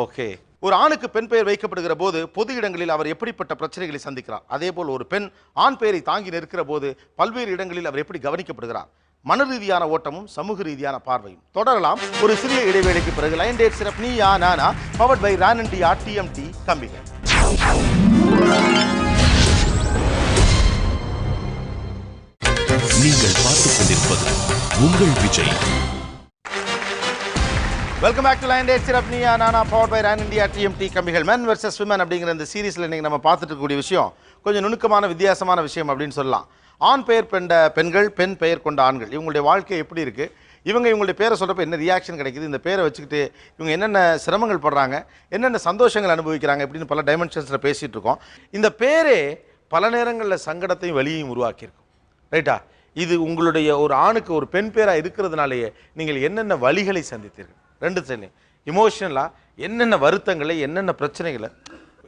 ஓகே. ஒரு ஆணுக்கு பெண் பெயர் வைக்கப்படுகிற போது பொது இடங்களில் அவர் எப்படிப்பட்ட பிரச்சனைகளை சந்திக்கிறார், அதே போல் ஒரு பெண் ஆண் பெயரை தாங்கி நிற்கிற போது பல்வேறு இடங்களில் அவர் எப்படி கவனிக்கப்படுகிறார், மன ரீதியான ஓட்டமும் சமூக ரீதியான பார்வையும். தொடரலாம் ஒரு சிறிய இடைவேளைக்கு பிறகு. லைன் டேட் சிறப்பு Neeya Naana powered by ரானண்டியா TMT கம்பிகள். நீங்கள் பார்த்துக் கொண்டிருப்பது உங்கள் Vijay. Welcome back to line date சிறப்பு Neeya Naana powered by ரானண்டியா TMT கம்பிகள். மென் வெர்சஸ் விமன் அப்படிங்கிற இந்த சீரீஸில் இன்றைக்கி நம்ம பார்த்துட்டு இருக்கக்கூடிய விஷயம் கொஞ்சம் நுணுக்கமான வித்தியாசமான விஷயம் அப்படின்னு சொல்லலாம். ஆண் பெயர் கொண்ட பெண்கள், பெண் பெயர் கொண்ட ஆண்கள், இவங்களுடைய வாழ்க்கை எப்படி இருக்குது, இவங்களுடைய பேரை சொல்கிறப்ப என்ன ரியாக்ஷன் கிடைக்குது, இந்த பேரை வச்சுக்கிட்டு இவங்க என்னென்ன சிரமங்கள் படுறாங்க, என்னென்ன சந்தோஷங்கள் அனுபவிக்கிறாங்க இப்படின்னு பல டைமென்ஷன்ஸில் பேசிகிட்டு இருக்கோம். இந்த பேரே பல நேரங்களில் சங்கடத்தையும் வலியையும் உருவாக்கியிருக்கும். ரைட்டா? இது உங்களுடைய ஒரு ஆணுக்கு ஒரு பெண் பேராக இருக்கிறதுனாலேயே நீங்கள் என்னென்ன வலிகளை சந்தித்தீர்கள், ரெண்டு சைட்லையும் இமோஷனலாக என்னென்ன வருத்தங்களை, என்னென்ன பிரச்சனைகளை,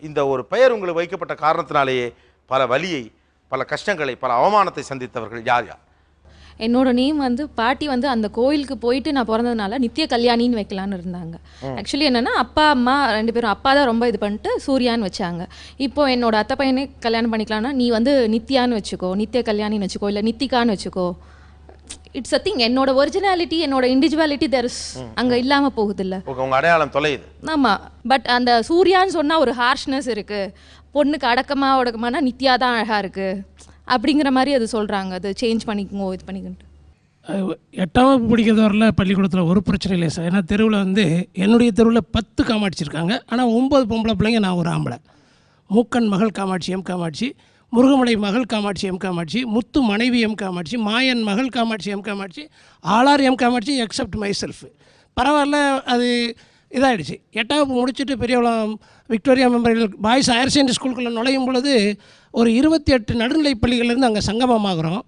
இந்த ஒரு பெயர் உங்களுக்கு வைக்கப்பட்ட காரணத்தினாலேயே பல வலியை, பல கஷ்டங்களை, பல அவமானத்தை சந்தித்தவர்கள் யார் யார்? என்னோட நேம் வந்து பாட்டி வந்து அந்த கோயிலுக்கு போயிட்டு நான் பிறந்ததுனால நித்திய கல்யாணின்னு வைக்கலான்னு இருந்தாங்க. ஆக்சுவலி என்னென்னா அப்பா அம்மா ரெண்டு பேரும், அப்பா தான் ரொம்ப இது பண்ணிட்டு சூர்யான்னு வச்சாங்க. இப்போ என்னோட அத்தை பையனே கல்யாணம் பண்ணிக்கலாம்னா நீ வந்து நித்யான்னு வச்சுக்கோ, நித்திய கல்யாணின்னு வச்சுக்கோ, இல்லை நித்திகான்னு வச்சுக்கோ. It's a thing. என்னோட ஒரிஜினாலிட்டி, என்னோட இண்டிவிஜுவாலிட்டி தெர்ஸ் அங்கே இல்லாமல் போகுது இல்லை, உங்கள் அடையாளம் தொலையுது. ஆமாம். பட் அந்த சூர்யான்னு சொன்னால் ஒரு ஹார்ஷ்னஸ் இருக்குது, பொண்ணுக்கு அடக்கமாக ஒடக்கமானா நித்யா தான் அழகாக இருக்குது அப்படிங்கிற மாதிரி அது சொல்கிறாங்க. அது சேஞ்ச் பண்ணிக்கோ, இது பண்ணிக்கிட்டு. 8ஆம் வகுப்பு படிக்கிறது வரல பள்ளிக்கூடத்தில் ஒரு பிரச்சனை இல்லை சார். ஏன்னா தெருவில் வந்து என்னுடைய தெருவில் 10 காமாட்சி இருக்காங்க. ஆனால் 9 பொம்பளை பிள்ளைங்க, நான் ஒரு ஆம்பளை. மூக்கன் மகள் காமாட்சி எம் காமாட்சி, முருகமலை மகள் காமாட்சி எம் காமாட்சி, முத்து மனைவி எம் காமாட்சி, மாயன் மகள் காமாட்சி எம் காமாட்சி, ஆளார் M Kamatchi except myself. பரவாயில்ல, அது இதாகிடுச்சு. 8ஆம் வகுப்பு முடிச்சுட்டு Periyavalam Victoria Memorial Boys Higher Secondary ஸ்கூலுக்குள்ளே நுழையும் பொழுது ஒரு 28 நடுநிலை பள்ளிகள்லேருந்து அங்கே சங்கமமாகறோம்.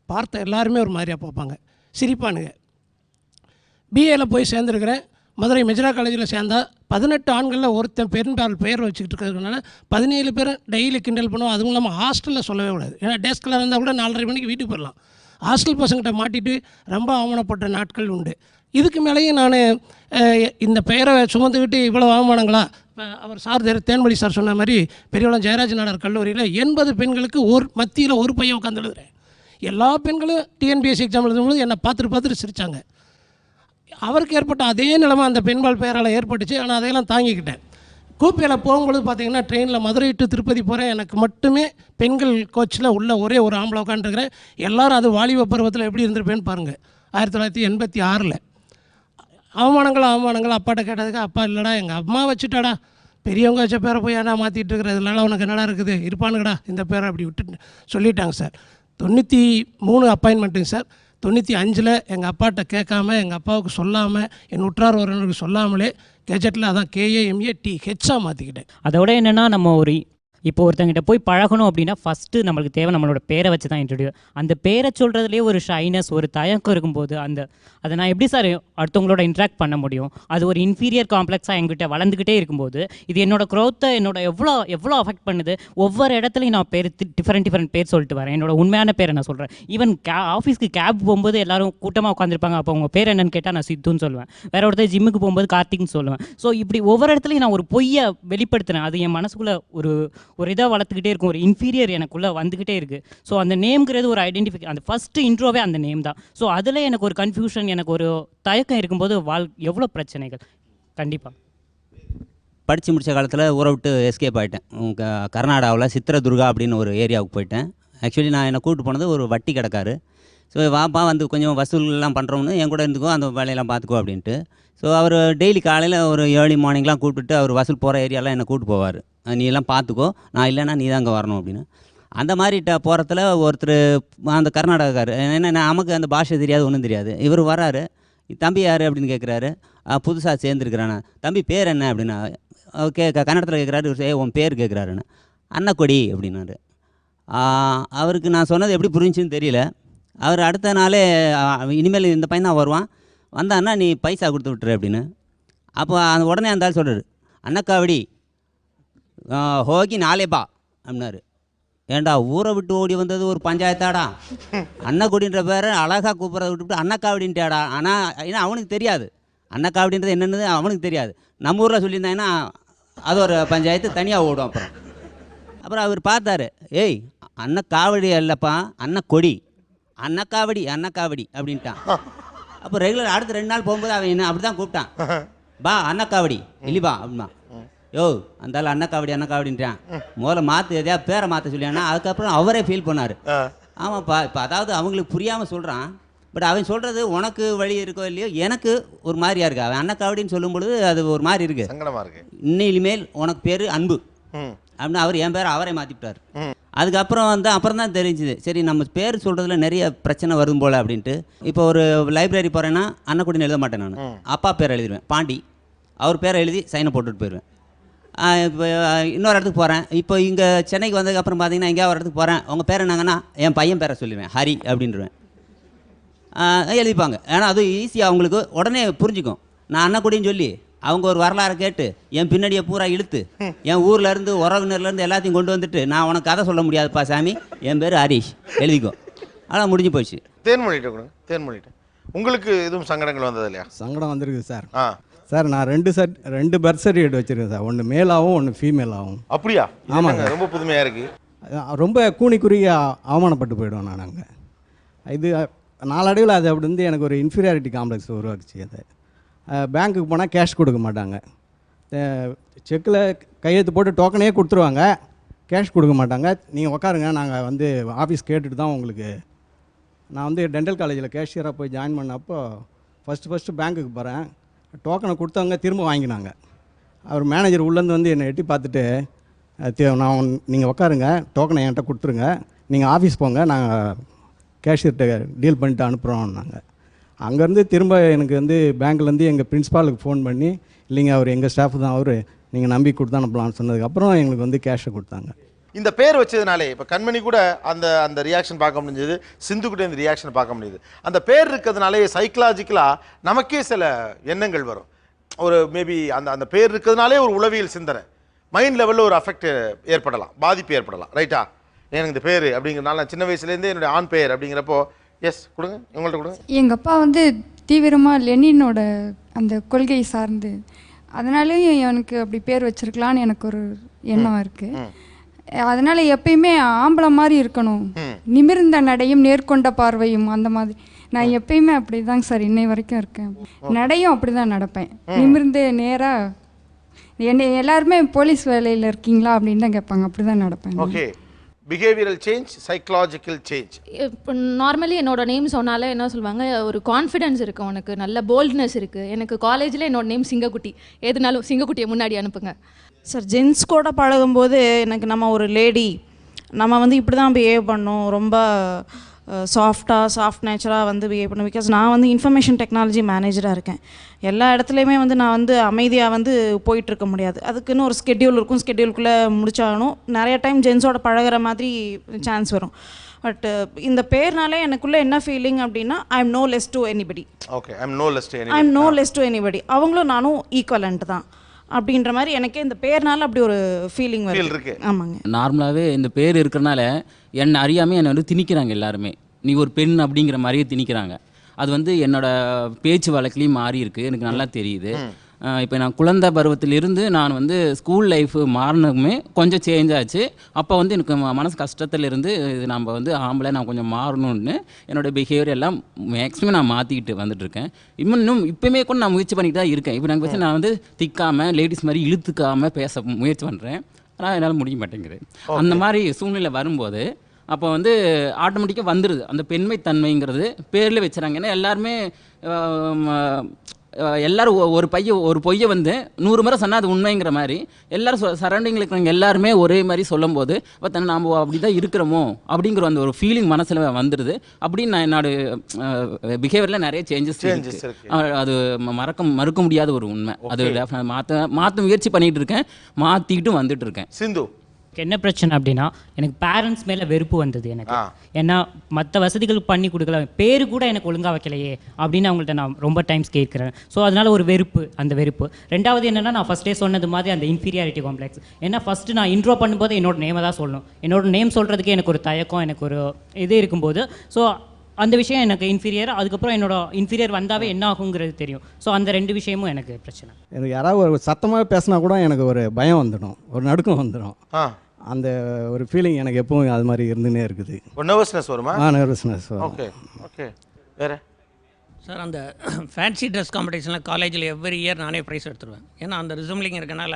பார்த்த எல்லாருமே ஒரு மாதிரியாக பார்ப்பாங்க, சிரிப்பானுங்க. பிஏயில் போய் சேர்ந்துருக்கிறேன். மதுரை மெஜரா காலேஜில் சேர்ந்தா 18 ஆண்களில் ஒருத்தன் பெயர் வச்சுக்கிட்டு இருக்கிறதுனால 17 பேர் டெய்லி கிண்டல் பண்ணுவோம். அதுவும் இல்லாமல் ஹாஸ்டலில் சொல்லவே கூடாது. ஏன்னா டெஸ்கில் இருந்தால் கூட 4:30 மணிக்கு வீட்டுக்கு போயிடலாம். ஹாஸ்டல் பசங்கிட்ட மாட்டிட்டு ரொம்ப அவமானப்பட்ட நாட்கள் உண்டு. இதுக்கு மேலேயும் நான் இந்த பெயரை சுமந்துக்கிட்டு இவ்வளோ அவமானங்களா? அவர் சார் தேன்மொழி சார் சொன்ன மாதிரி பெரியவளம் ஜெயராஜ் நாடார் கல்லூரியில் 80 பெண்களுக்கு மத்தியில் ஒரு பையன் உட்காந்து எழுதுறேன். எல்லா பெண்களும் டிஎன்பிஎஸ்சி எக்ஸாம் எழுதும்போது என்னை பார்த்துட்டு சிரித்தாங்க. அவருக்கு ஏற்பட்ட அதே நிலைமை அந்த பெண்பால் பெயரால் ஏற்பட்டுச்சு. ஆனால் அதையெல்லாம் தாங்கிக்கிட்டேன். கூப்பியில் போகும்பொழுது பார்த்தீங்கன்னா ட்ரெயினில் மதுரை டு திருப்பதி போகிறேன். எனக்கு மட்டுமே பெண்கள் கோச்சில் உள்ள ஒரே ஒரு ஆம்பளை உட்காந்துருக்கிறேன். எல்லோரும் அது வாலிப பருவத்தில் எப்படி இருந்திருப்பேன்னு பாருங்கள். 1986 அவமானங்கள் அப்பாட்ட கேட்டதுக்கு, அப்பா இல்லைடா எங்கள் அம்மா வச்சுட்டாடா, பெரியவங்க வச்ச பேரை போய் ஏன்னா மாற்றிட்டு இருக்கிற, இதனால உனக்கு என்னடா இருக்குது, இருப்பானுங்கடா இந்த பேரை அப்படி விட்டு சொல்லிட்டாங்க சார். 93 அப்பாயின்மெண்ட்டுங்க சார். 95 எங்கள் அப்பாட்ட கேட்காம, எங்கள் அப்பாவுக்கு சொல்லாமல், என் உற்றார் உறவினருக்கு சொல்லாமலே கெஜெட்டில் அதான் KAMATHஆ மாற்றிக்கிட்டேன். அதோட என்னென்னா, நம்ம இப்போ ஒருத்தங்கிட்ட போய் பழகணும் அப்படின்னா ஃபஸ்ட்டு நம்மளுக்கு தேவை நம்மளோட பேரை வச்சு தான் இன்ட்ரடியூஸ். அந்த பேரை சொல்கிறதுலேயே ஒரு ஷைனஸ், ஒரு தயக்கம் இருக்கும்போது அதை நான் எப்படி சார் அடுத்தவங்களோட இன்ட்ராக்ட் பண்ண முடியும்? அது ஒரு இன்ஃபீரியர் காம்ப்ளெக்ஸாக எங்கிட்ட வளர்ந்துக்கிட்டே இருக்கும்போது இது என்னோட க்ரோத்தை எவ்வளோ அஃபெக்ட் பண்ணுது. ஒவ்வொரு இடத்துலையும் நான் டிஃப்ரெண்ட் பேர் சொல்லிட்டு வரேன். என்னோட உண்மையான பேரை நான் சொல்கிறேன். ஈவன் ஆஃபீஸ்க்கு கேப் போகும்போது எல்லோரும் கூட்டமாக உட்காந்துருப்பாங்க. அப்போ உங்கள் பேர் என்னன்னு கேட்டால் நான் சித்துன்னு சொல்லுவேன். வேறு ஒருத்தர் ஜிம்முக்கு போகும்போது கார்த்திக்னு சொல்லுவேன். ஸோ இப்படி ஒவ்வொரு இடத்துலையும் நான் ஒரு பொய்யை வெளிப்படுத்துகிறேன். அது என் மனசுக்குள்ளே ஒரு இதாக வளர்த்துக்கிட்டே இருக்கும். ஒரு இன்ஃபீரியர் எனக்குள்ளே வந்துக்கிட்டே இருக்குது. ஸோ அந்த நேம்ங்கிறது ஒரு ஐடென்டிஃபிகேஷன். அந்த ஃபஸ்ட்டு இன்ட்ரோவே அந்த நேம் தான். ஸோ அதில் எனக்கு ஒரு கன்ஃபியூஷன், எனக்கு ஒரு தயக்கம் இருக்கும்போது எவ்வளோ பிரச்சனைகள். கண்டிப்பாக படித்து முடித்த காலத்தில் ஊரை விட்டு எஸ்கேப் ஆகிட்டேன். கர்நாடகாவில் சித்திரதுர்கா அப்படின்னு ஒரு ஏரியாவுக்கு போயிட்டேன். ஆக்சுவலி நான் என்னை கூப்பிட்டு போனது ஒரு வட்டி கடைக்காரு. ஸோ வாப்பா வந்து கொஞ்சம் வசூல்லாம் பண்ணுறோன்னு என் கூட இருந்துக்கோ, அந்த வேலையெல்லாம் பார்த்துக்கோ அப்படின்ட்டு. ஸோ அவர் டெய்லி காலையில் ஒரு ஏர்லி மார்னிங்லாம் கூப்பிட்டுட்டு அவர் வசூல் போகிற ஏரியாலாம் என்னை கூப்பிட்டு போவார். நீ எல்லாம் பார்த்துக்கோ, நான் இல்லைன்னா நீ தான் அங்கே வரணும் அப்படின்னு. அந்த மாதிரி போகிறத்துல ஒருத்தர் அந்த கர்நாடகாக்கார், ஏன்னா நமக்கு அந்த பாஷை தெரியாது, ஒன்றும் தெரியாது. இவர் வராரு, தம்பி யார் அப்படின்னு கேட்குறாரு. புதுசாக சேர்ந்துருக்குறானே, தம்பி பேர் என்ன அப்படின்னா கன்னடத்தில் கேட்குறாரு. உன் பேர் கேட்குறாருன்னு. அன்னக்கொடி அப்படின்னாரு. அவருக்கு நான் சொன்னது எப்படி புரிஞ்சுன்னு தெரியல. அவர் அடுத்த நாளே இனிமேல் இந்த பையன் தான் வருவான், வந்தான்னா நீ பைசா கொடுத்து விட்டுரு அப்படின்னு. அப்போ உடனே அந்த ஆள் சொல்கிறார், அன்னக்காவடி ஹோகி நாளேபா அப்படின்னாரு. ஏண்டா ஊரை விட்டு ஓடி வந்தது ஒரு பஞ்சாயத்தாடா, அன்னக்குடின்ற பேரை அழகாக கூப்பிட்றத விட்டுவிட்டு அன்னக்காவடின்ட்டாடா. ஆனால் ஏன்னா அவனுக்கு தெரியாது அன்னக்காவடின்றது என்னென்னு, அவனுக்கு தெரியாது. நம்ம ஊரில் சொல்லியிருந்தாங்கன்னா அது ஒரு பஞ்சாயத்து தனியாக ஓடும். அப்புறம் அவர் பார்த்தாரு, ஏய் அன்னக்காவடி அல்லப்பா அன்னக்கொடி, அன்னக்காவடி அப்படின்ட்டான். அப்போ ரெகுலர் அடுத்த 2 நாள் போகும்போது அவன் என்ன அப்படி தான் கூப்பிட்டான், பா அன்னக்காவடி இல்லிபா அப்படின்னா. யோ அந்த அன்னக்காவடின்றான், முதல்ல மாற்று எதையா பேரை மாற்ற சொல்லியானா. அதுக்கப்புறம் அவரே ஃபீல் பண்ணார், ஆமாப்பா இப்போ அதாவது அவங்களுக்கு புரியாமல் சொல்கிறான், பட் அவன் சொல்கிறது உனக்கு வழி இருக்கோ இல்லையோ எனக்கு ஒரு மாதிரியா இருக்கு. அவன் அன்னக்காவடின்னு சொல்லும் பொழுது அது ஒரு மாதிரி இருக்குது, சங்கடமாக இருக்குது. இன்னிலுமேல் உனக்கு பேர் அன்பு அப்படின்னு அவர் என் பேரை அவரே மாற்றிவிட்டார். அதுக்கப்புறம் அப்புறம் தான் தெரிஞ்சுது, சரி நம்ம பேர் சொல்கிறதுல நிறைய பிரச்சனை வரும் போல் அப்படின்ட்டு. இப்போ ஒரு லைப்ரரி போகிறேன்னா அன்னக்குடின்னு எழுத மாட்டேன், நான் அப்பா பேரை எழுதிடுவேன், பாண்டி, அவர் பேரை எழுதி சைனை போட்டுட்டு போயிடுவேன். இப்போ இன்னொரு இடத்துக்கு போகிறேன், இப்போ இங்கே சென்னைக்கு வந்ததுக்கப்புறம் பார்த்தீங்கன்னா எங்கேயா ஒரு இடத்துக்கு போகிறேன், உங்கள் பேர் என்னங்கன்னா என் பையன் பேரை சொல்லிடுவேன், ஹரி அப்படின்டுவேன். எழுதிப்பாங்க, ஏன்னா அது ஈஸியாக அவங்களுக்கு உடனே புரிஞ்சுக்கும். நான் அன்னக்குடின்னு சொல்லி அவங்க ஒரு வரலாறை கேட்டு என் பின்னாடியை பூரா இழுத்து என் ஊர்லேருந்து உறவினர்லேருந்து எல்லாத்தையும் கொண்டு வந்துட்டு நான் உனக்கு கதை சொல்ல முடியாதுப்பா சாமி, என் பேர் ஹரீஷ் எழுதிக்கோ, அதான் முடிஞ்சு போச்சு. தேன்மொழிட்ட உங்களுக்கு எதுவும் சங்கடங்கள் வந்தது இல்லையா? சங்கடம் வந்திருக்கு சார். சார் நான் 2 பர்த் சர்டிஃபிகேட் வச்சுருக்கேன் சார், ஒன்று மேலாகவும் ஒன்று ஃபீமேலாகவும். அப்படியா? ஆமாங்க, ரொம்ப புதுமையாக இருக்குது. ரொம்ப கூனி குறுகி அவமானப்பட்டு போயிடுவேன் நான். அங்கே இது நாளடைவில் அது அப்படி எனக்கு ஒரு இன்ஃபீரியாரிட்டி காம்ப்ளெக்ஸ் உருவாக்குச்சு. அது பேங்க்குக்கு போனால் கேஷ் கொடுக்க மாட்டாங்க, செக்கில் கையெழுத்து போட்டு டோக்கனே கொடுத்துருவாங்க, கேஷ் கொடுக்க மாட்டாங்க. நீங்கள் உட்காருங்க, நாங்கள் ஆஃபீஸ் கேட்டுட்டு தான் உங்களுக்கு. நான் டென்டல் காலேஜில் கேஷியராக போய் ஜாயின் பண்ணப்போ ஃபஸ்ட்டு பேங்க்குக்கு போகிறேன், டோக்கனை கொடுத்தவங்க திரும்ப வாங்கினாங்க. அவர் மேனேஜர் உள்ளேருந்து என்னை எட்டி பார்த்துட்டு, நீங்கள் உட்காருங்க, டோக்கனை என்கிட்ட கொடுத்துருங்க, நீங்கள் ஆஃபீஸ் போங்க, நாங்கள் கேஷியர்கிட்ட டீல் பண்ணிட்டு அனுப்புகிறோம்னாங்க. அங்கேருந்து திரும்ப எனக்கு பேங்க்லேருந்து எங்கள் பிரின்ஸிபாலுக்கு ஃபோன் பண்ணி, இல்லைங்க அவர் எங்கள் ஸ்டாஃப் தான், அவர் நீங்கள் நம்பி கொடுத்தா அனுப்பலான்னு சொன்னதுக்கப்புறம் எங்களுக்கு கேஷை கொடுத்தாங்க. இந்த பேர் வச்சதுனாலே இப்போ கண்மணி கூட அந்த ரியாக்ஷன் பார்க்க முடிஞ்சது, சிந்து கூட இந்த ரியாக்ஷன் பார்க்க முடியுது. அந்த பேர் இருக்கிறதுனாலே சைக்கலாஜிக்கலாக நமக்கே சில எண்ணங்கள் வரும். ஒரு மேபி அந்த பேர் இருக்கிறதுனாலே ஒரு உளவியல் சிந்தனை மைண்ட் லெவலில் ஒரு அஃபெக்ட் ஏற்படலாம், பாதிப்பு ஏற்படலாம். ரைட்டா? எனக்கு இந்த பேர் அப்படிங்கிறனால நான் சின்ன வயசுலேருந்தே என்னுடைய ஆண் பேர் அப்படிங்கிறப்போ எஸ் கொடுங்க, இவங்கள்ட்ட கொடுங்க. எங்கள் அப்பா தீவிரமாக லெனினோட அந்த கொள்கை சார்ந்து, அதனாலேயும் எனக்கு அப்படி பேர் வச்சிருக்கலான்னு எனக்கு ஒரு எண்ணம் இருக்குது. அதனால் எப்பயுமே ஆம்பளை மாதிரி இருக்கணும், நிமிர்ந்த நடையும் நேர்கொண்ட பார்வையும், அந்த மாதிரி நான் எப்பயுமே அப்படி தாங்க சார் இன்னை வரைக்கும் இருக்கேன். நடையும் அப்படி தான் நடப்பேன், நிமிர்ந்து நேராக. என்னை எல்லாருமே போலீஸ் வேலையில் இருக்கீங்களா அப்படின்னு தான் கேட்பாங்க, அப்படி தான் நடப்பேன். Okay, behavioural change, psychological change. இப்போ நார்மலி என்னோட நேம் சொன்னாலே என்ன சொல்லுவாங்க, ஒரு கான்ஃபிடென்ஸ் இருக்குது உனக்கு, நல்ல போல்ட்னஸ் இருக்குது. எனக்கு காலேஜில் என்னோட நேம் சிங்கக்குட்டி, எதுனாலும் சிங்கக்குட்டியை முன்னாடி அனுப்புங்க. சார் ஜென்ஸ் கூட பழகும்போது எனக்கு நம்ம ஒரு லேடி, நம்ம இப்படி தான் பிஹேவ் பண்ணோம், ரொம்ப சாஃப்ட் நேச்சராக பிஹேவ் பண்ணேன். பிகாஸ் நான் இன்ஃபர்மேஷன் டெக்னாலஜி மேனேஜராக இருக்கேன். எல்லா இடத்துலையுமே நான் அமைதியாக போயிட்டுருக்க முடியாது, அதுக்குன்னு ஒரு ஸ்கெட்யூல் இருக்கும், ஸ்கெட்யூலுக்குள்ளே முடிச்சாகணும். நிறைய டைம் ஜென்ஸோட பழகிற மாதிரி சான்ஸ் வரும். பட் இந்த பேர்னாலே எனக்குள்ளே என்ன ஃபீலிங் அப்படின்னா, I am no less to anybody. Okay, I am no less to anybody. அவங்களும் நானும் ஈக்குவலண்ட் தான் அப்படின்ற மாதிரி எனக்கே இந்த பேர்னால அப்படி ஒரு ஃபீலிங் இருக்கு. ஆமாங்க, நார்மலாகவே இந்த பேர் இருக்கிறனால என்னை அறியாமல் என்னை திணிக்கிறாங்க எல்லாருமே, நீ ஒரு பெண் அப்படிங்கிற மாதிரியே திணிக்கிறாங்க. அது என்னோட பேச்சு வழக்கிலையும் மாறி இருக்குது, எனக்கு நல்லா தெரியுது. இப்போ நான் குழந்தை பருவத்திலிருந்து நான் ஸ்கூல் லைஃப் மாறினதுமே கொஞ்சம் சேஞ்ச் ஆச்சு. அப்போ எனக்கு மனசு கஷ்டத்தில் இருந்து இது நம்ம ஆம்பளை நான் கொஞ்சம் மாறணும்னு என்னோடய பிஹேவியர் எல்லாம் மேக்ஸிமம் நான் மாற்றிக்கிட்டு வந்துட்டுருக்கேன். இன்னும் இப்போயுமே கூட நான் முயற்சி பண்ணிட்டு தான் இருக்கேன். இப்போ நாங்கள் பேச நான் திக்காமல் லேடிஸ் மாதிரி இழுத்துக்காமல் பேச முயற்சி பண்ணுறேன், ஆனால் என்னால் முடிய மாட்டேங்குது. அந்த மாதிரி சூழ்நிலை வரும்போது அப்போ ஆட்டோமேட்டிக்காக வந்துடுது அந்த பெண்மைத்தன்மைங்கிறது பேரில் வச்சுறாங்க. ஏன்னா எல்லாருமே எல்லோரும் ஒரு பொய்யை 100 முறை சொன்னால் அது உண்மைங்கிற மாதிரி எல்லாரும் சரௌண்டிங்கில் இருக்கிறவங்க எல்லாருமே ஒரே மாதிரி சொல்லும் போது நாம் அப்படி தான் இருக்கிறோமோ அப்படிங்கிற அந்த ஒரு ஃபீலிங் மனசில் வந்துடுது. அப்படின்னு நான் என்னோட பிஹேவியரில் நிறைய சேஞ்சஸ் அது மறுக்க முடியாத ஒரு உண்மை. அது மாற்ற முயற்சி பண்ணிகிட்டு இருக்கேன், மாற்றிக்கிட்டும் வந்துட்டு இருக்கேன். சிந்து, என்ன பிரச்சனை அப்படின்னா, எனக்கு பேரண்ட்ஸ் மேலே வெறுப்பு வந்தது எனக்கு. ஏன்னா மற்ற வசதிகள் பண்ணி கொடுக்கல, பேர் கூட எனக்கு ஒழுங்காக வைக்கலையே அப்படின்னு அவங்கள்ட்ட நான் ரொம்ப டைம்ஸ் கேட்குறேன். ஸோ அதனால் ஒரு வெறுப்பு, அந்த வெறுப்பு. ரெண்டாவது என்னென்னா, நான் ஃபஸ்ட்டே சொன்னது மாதிரி அந்த இன்ஃபீரியாரிட்டி காம்ப்ளெக்ஸ். ஏன்னா ஃபஸ்ட்டு நான் இன்ட்ரோ பண்ணும்போது என்னோட நேமை தான் சொல்லணும், என்னோட நேம் சொல்கிறதுக்கு எனக்கு ஒரு தயக்கம், எனக்கு ஒரு இது இருக்கும்போது, ஸோ அந்த விஷயம் எனக்கு இன்ஃபீரியர். அதுக்கப்புறம் என்னோட இன்ஃபீரியர் வந்தாவே என்ன ஆகுங்கிறது தெரியும். ஸோ அந்த 2 விஷயமும் எனக்கு பிரச்சனை. எனக்கு யாராவது ஒரு சத்தமாக பேசினா கூட எனக்கு ஒரு பயம் வந்துடும், ஒரு நடுக்கம் வந்துடும். அந்த ஒரு ஃபீலிங் எனக்கு எப்பவும் அது மாதிரி இருந்துன்னே இருக்குது. ஒரு நர்வஸ்னஸ் வருமா? நர்வஸ்னஸ். Okay okay. வேறு சார், அந்த ஃபேன்சி ட்ரெஸ் காம்படிஷனில் காலேஜில் எவ்ரி இயர் நானே ப்ரைஸ் எடுத்துருவேன். ஏன்னா அந்த ரிசம்பிளிங் இருக்கனால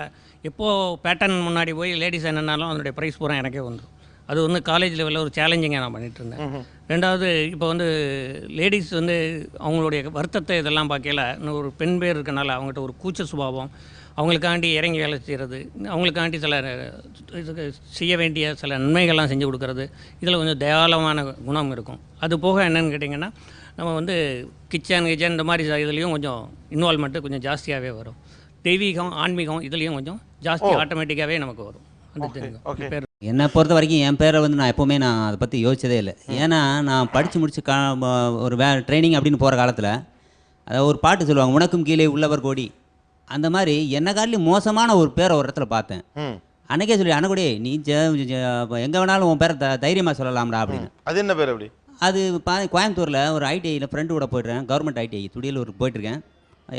எப்போது பேட்டர்ன் முன்னாடி போய் லேடிஸ் என்னன்னாலும் அதனுடைய ப்ரைஸ் பூரா எனக்கே வந்துடும். அது வந்து காலேஜ் லெவலில் ஒரு சேலஞ்சிங்காக நான் பண்ணிகிட்டு இருந்தேன். ரெண்டாவது, இப்போ வந்து லேடிஸ் வந்து அவங்களுடைய வருத்தத்தை இதெல்லாம் பார்க்கல, இன்னும் ஒரு பெண் பேர் இருக்கனால அவங்ககிட்ட ஒரு கூச்ச சுபாவம், அவங்களுக்காண்டி இறங்கி வேலை செய்கிறது, அவங்களுக்காண்டி சில இதுக்கு செய்ய வேண்டிய சில நன்மைகள்லாம் செஞ்சு கொடுக்கறது, இதில் கொஞ்சம் தயாளமான குணம் இருக்கும். அது போக என்னென்னு கேட்டிங்கன்னா, நம்ம வந்து கிச்சன் இந்த மாதிரி இதுலேயும் கொஞ்சம் இன்வால்மெண்ட்டு கொஞ்சம் ஜாஸ்தியாகவே வரும். தெய்வீகம் ஆன்மீகம் இதுலேயும் கொஞ்சம் ஜாஸ்தி ஆட்டோமேட்டிக்காகவே நமக்கு வரும். அந்த பேர் என்னை பொறுத்த வரைக்கும் என் பேரை வந்து நான் எப்போவுமே நான் அதை பற்றி யோசிச்சதே இல்லை. ஏன்னா நான் படித்து முடிச்சு ஒரு ட்ரைனிங் அப்படின்னு போகிற காலத்தில் அதை ஒரு பாட்டு சொல்லுவாங்க, உனக்கும் கீழே உள்ளவர் கோடி. அந்த மாதிரி என்ன காட்டிலும் மோசமான ஒரு பேரை ஒரு இடத்துல பார்த்தேன். அன்றைக்கே சொல்லி அண்ணக்கூடே நீ எங்கே வேணாலும் உன் பேரை தைரியமாக சொல்லலாம்டா அப்படின்னு. அது என்ன பேர் அப்படி? அது கோயம்புத்தூரில் ஒரு ஐடிஐயில் ஃப்ரெண்டு கூட போய்ட்டுறேன், கவர்மெண்ட் ஐடிஐ துடியில் ஒரு போயிட்டுருக்கேன்.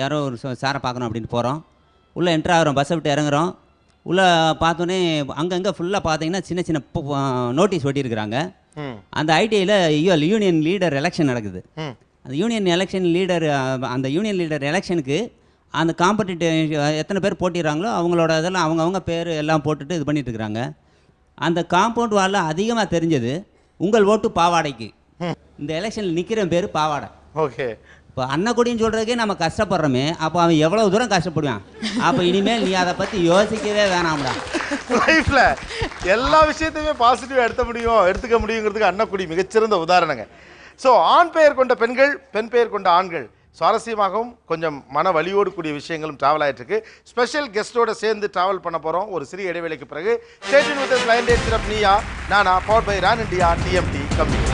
யாரோ ஒரு சாரை பார்க்கணும் அப்படின்ட்டு போகிறோம். உள்ளே என்ட்ரு ஆகிறோம், பஸ்ஸை விட்டு இறங்குறோம். உள்ளே பார்த்தோன்னே அங்கங்கே ஃபுல்லாக பார்த்தீங்கன்னா சின்ன சின்ன நோட்டீஸ் ஒட்டியிருக்கிறாங்க. அந்த ஐடிஐயில் யூனியன் லீடர் எலெக்ஷன் நடக்குது. அந்த யூனியன் லீடர் எலெக்ஷனுக்கு அந்த காம்படிட்டிவ் எத்தனை பேர் போட்டிடுறாங்களோ அவங்களோட இதெல்லாம் அவங்கவுங்க பேர் எல்லாம் போட்டுட்டு இது பண்ணிட்டு இருக்கிறாங்க. அந்த காம்பவுண்ட் வாலில் அதிகமாக தெரிஞ்சது உங்கள் ஓட்டு பாவாடைக்கு. இந்த எலெக்ஷனில் நிற்கிற பேர் பாவாடை. ஓகே. இப்போ அன்னக்குடின்னு சொல்கிறதுக்கே நம்ம கஷ்டப்படுறோமே, அப்போ அவன் எவ்வளோ தூரம் கஷ்டப்படுவான். அப்போ இனிமேல் நீ அதை பற்றி யோசிக்கவே வேணாம்டா. லைஃப்பில் எல்லா விஷயத்தையுமே பாசிட்டிவாக எடுத்துக்க முடியுங்கிறதுக்கு அன்னக்குடி மிகச்சிறந்த உதாரணங்க. ஸோ ஆண் பெயர் கொண்ட பெண்கள், பெண் பெயர் கொண்ட ஆண்கள், சுவாரஸ்யமாகவும் கொஞ்சம் மன வலியோடு கூடிய விஷயங்களும் ட்ராவல் ஆகிட்டுருக்கு. ஸ்பெஷல் கெஸ்ட்டோட சேர்ந்து ட்ராவல் பண்ண போகிறோம் ஒரு சிறிய இடைவேளைக்கு பிறகு. Stay tuned with line date சிரப் Neeya Naana powered by Ran India TMT கம்பெனி.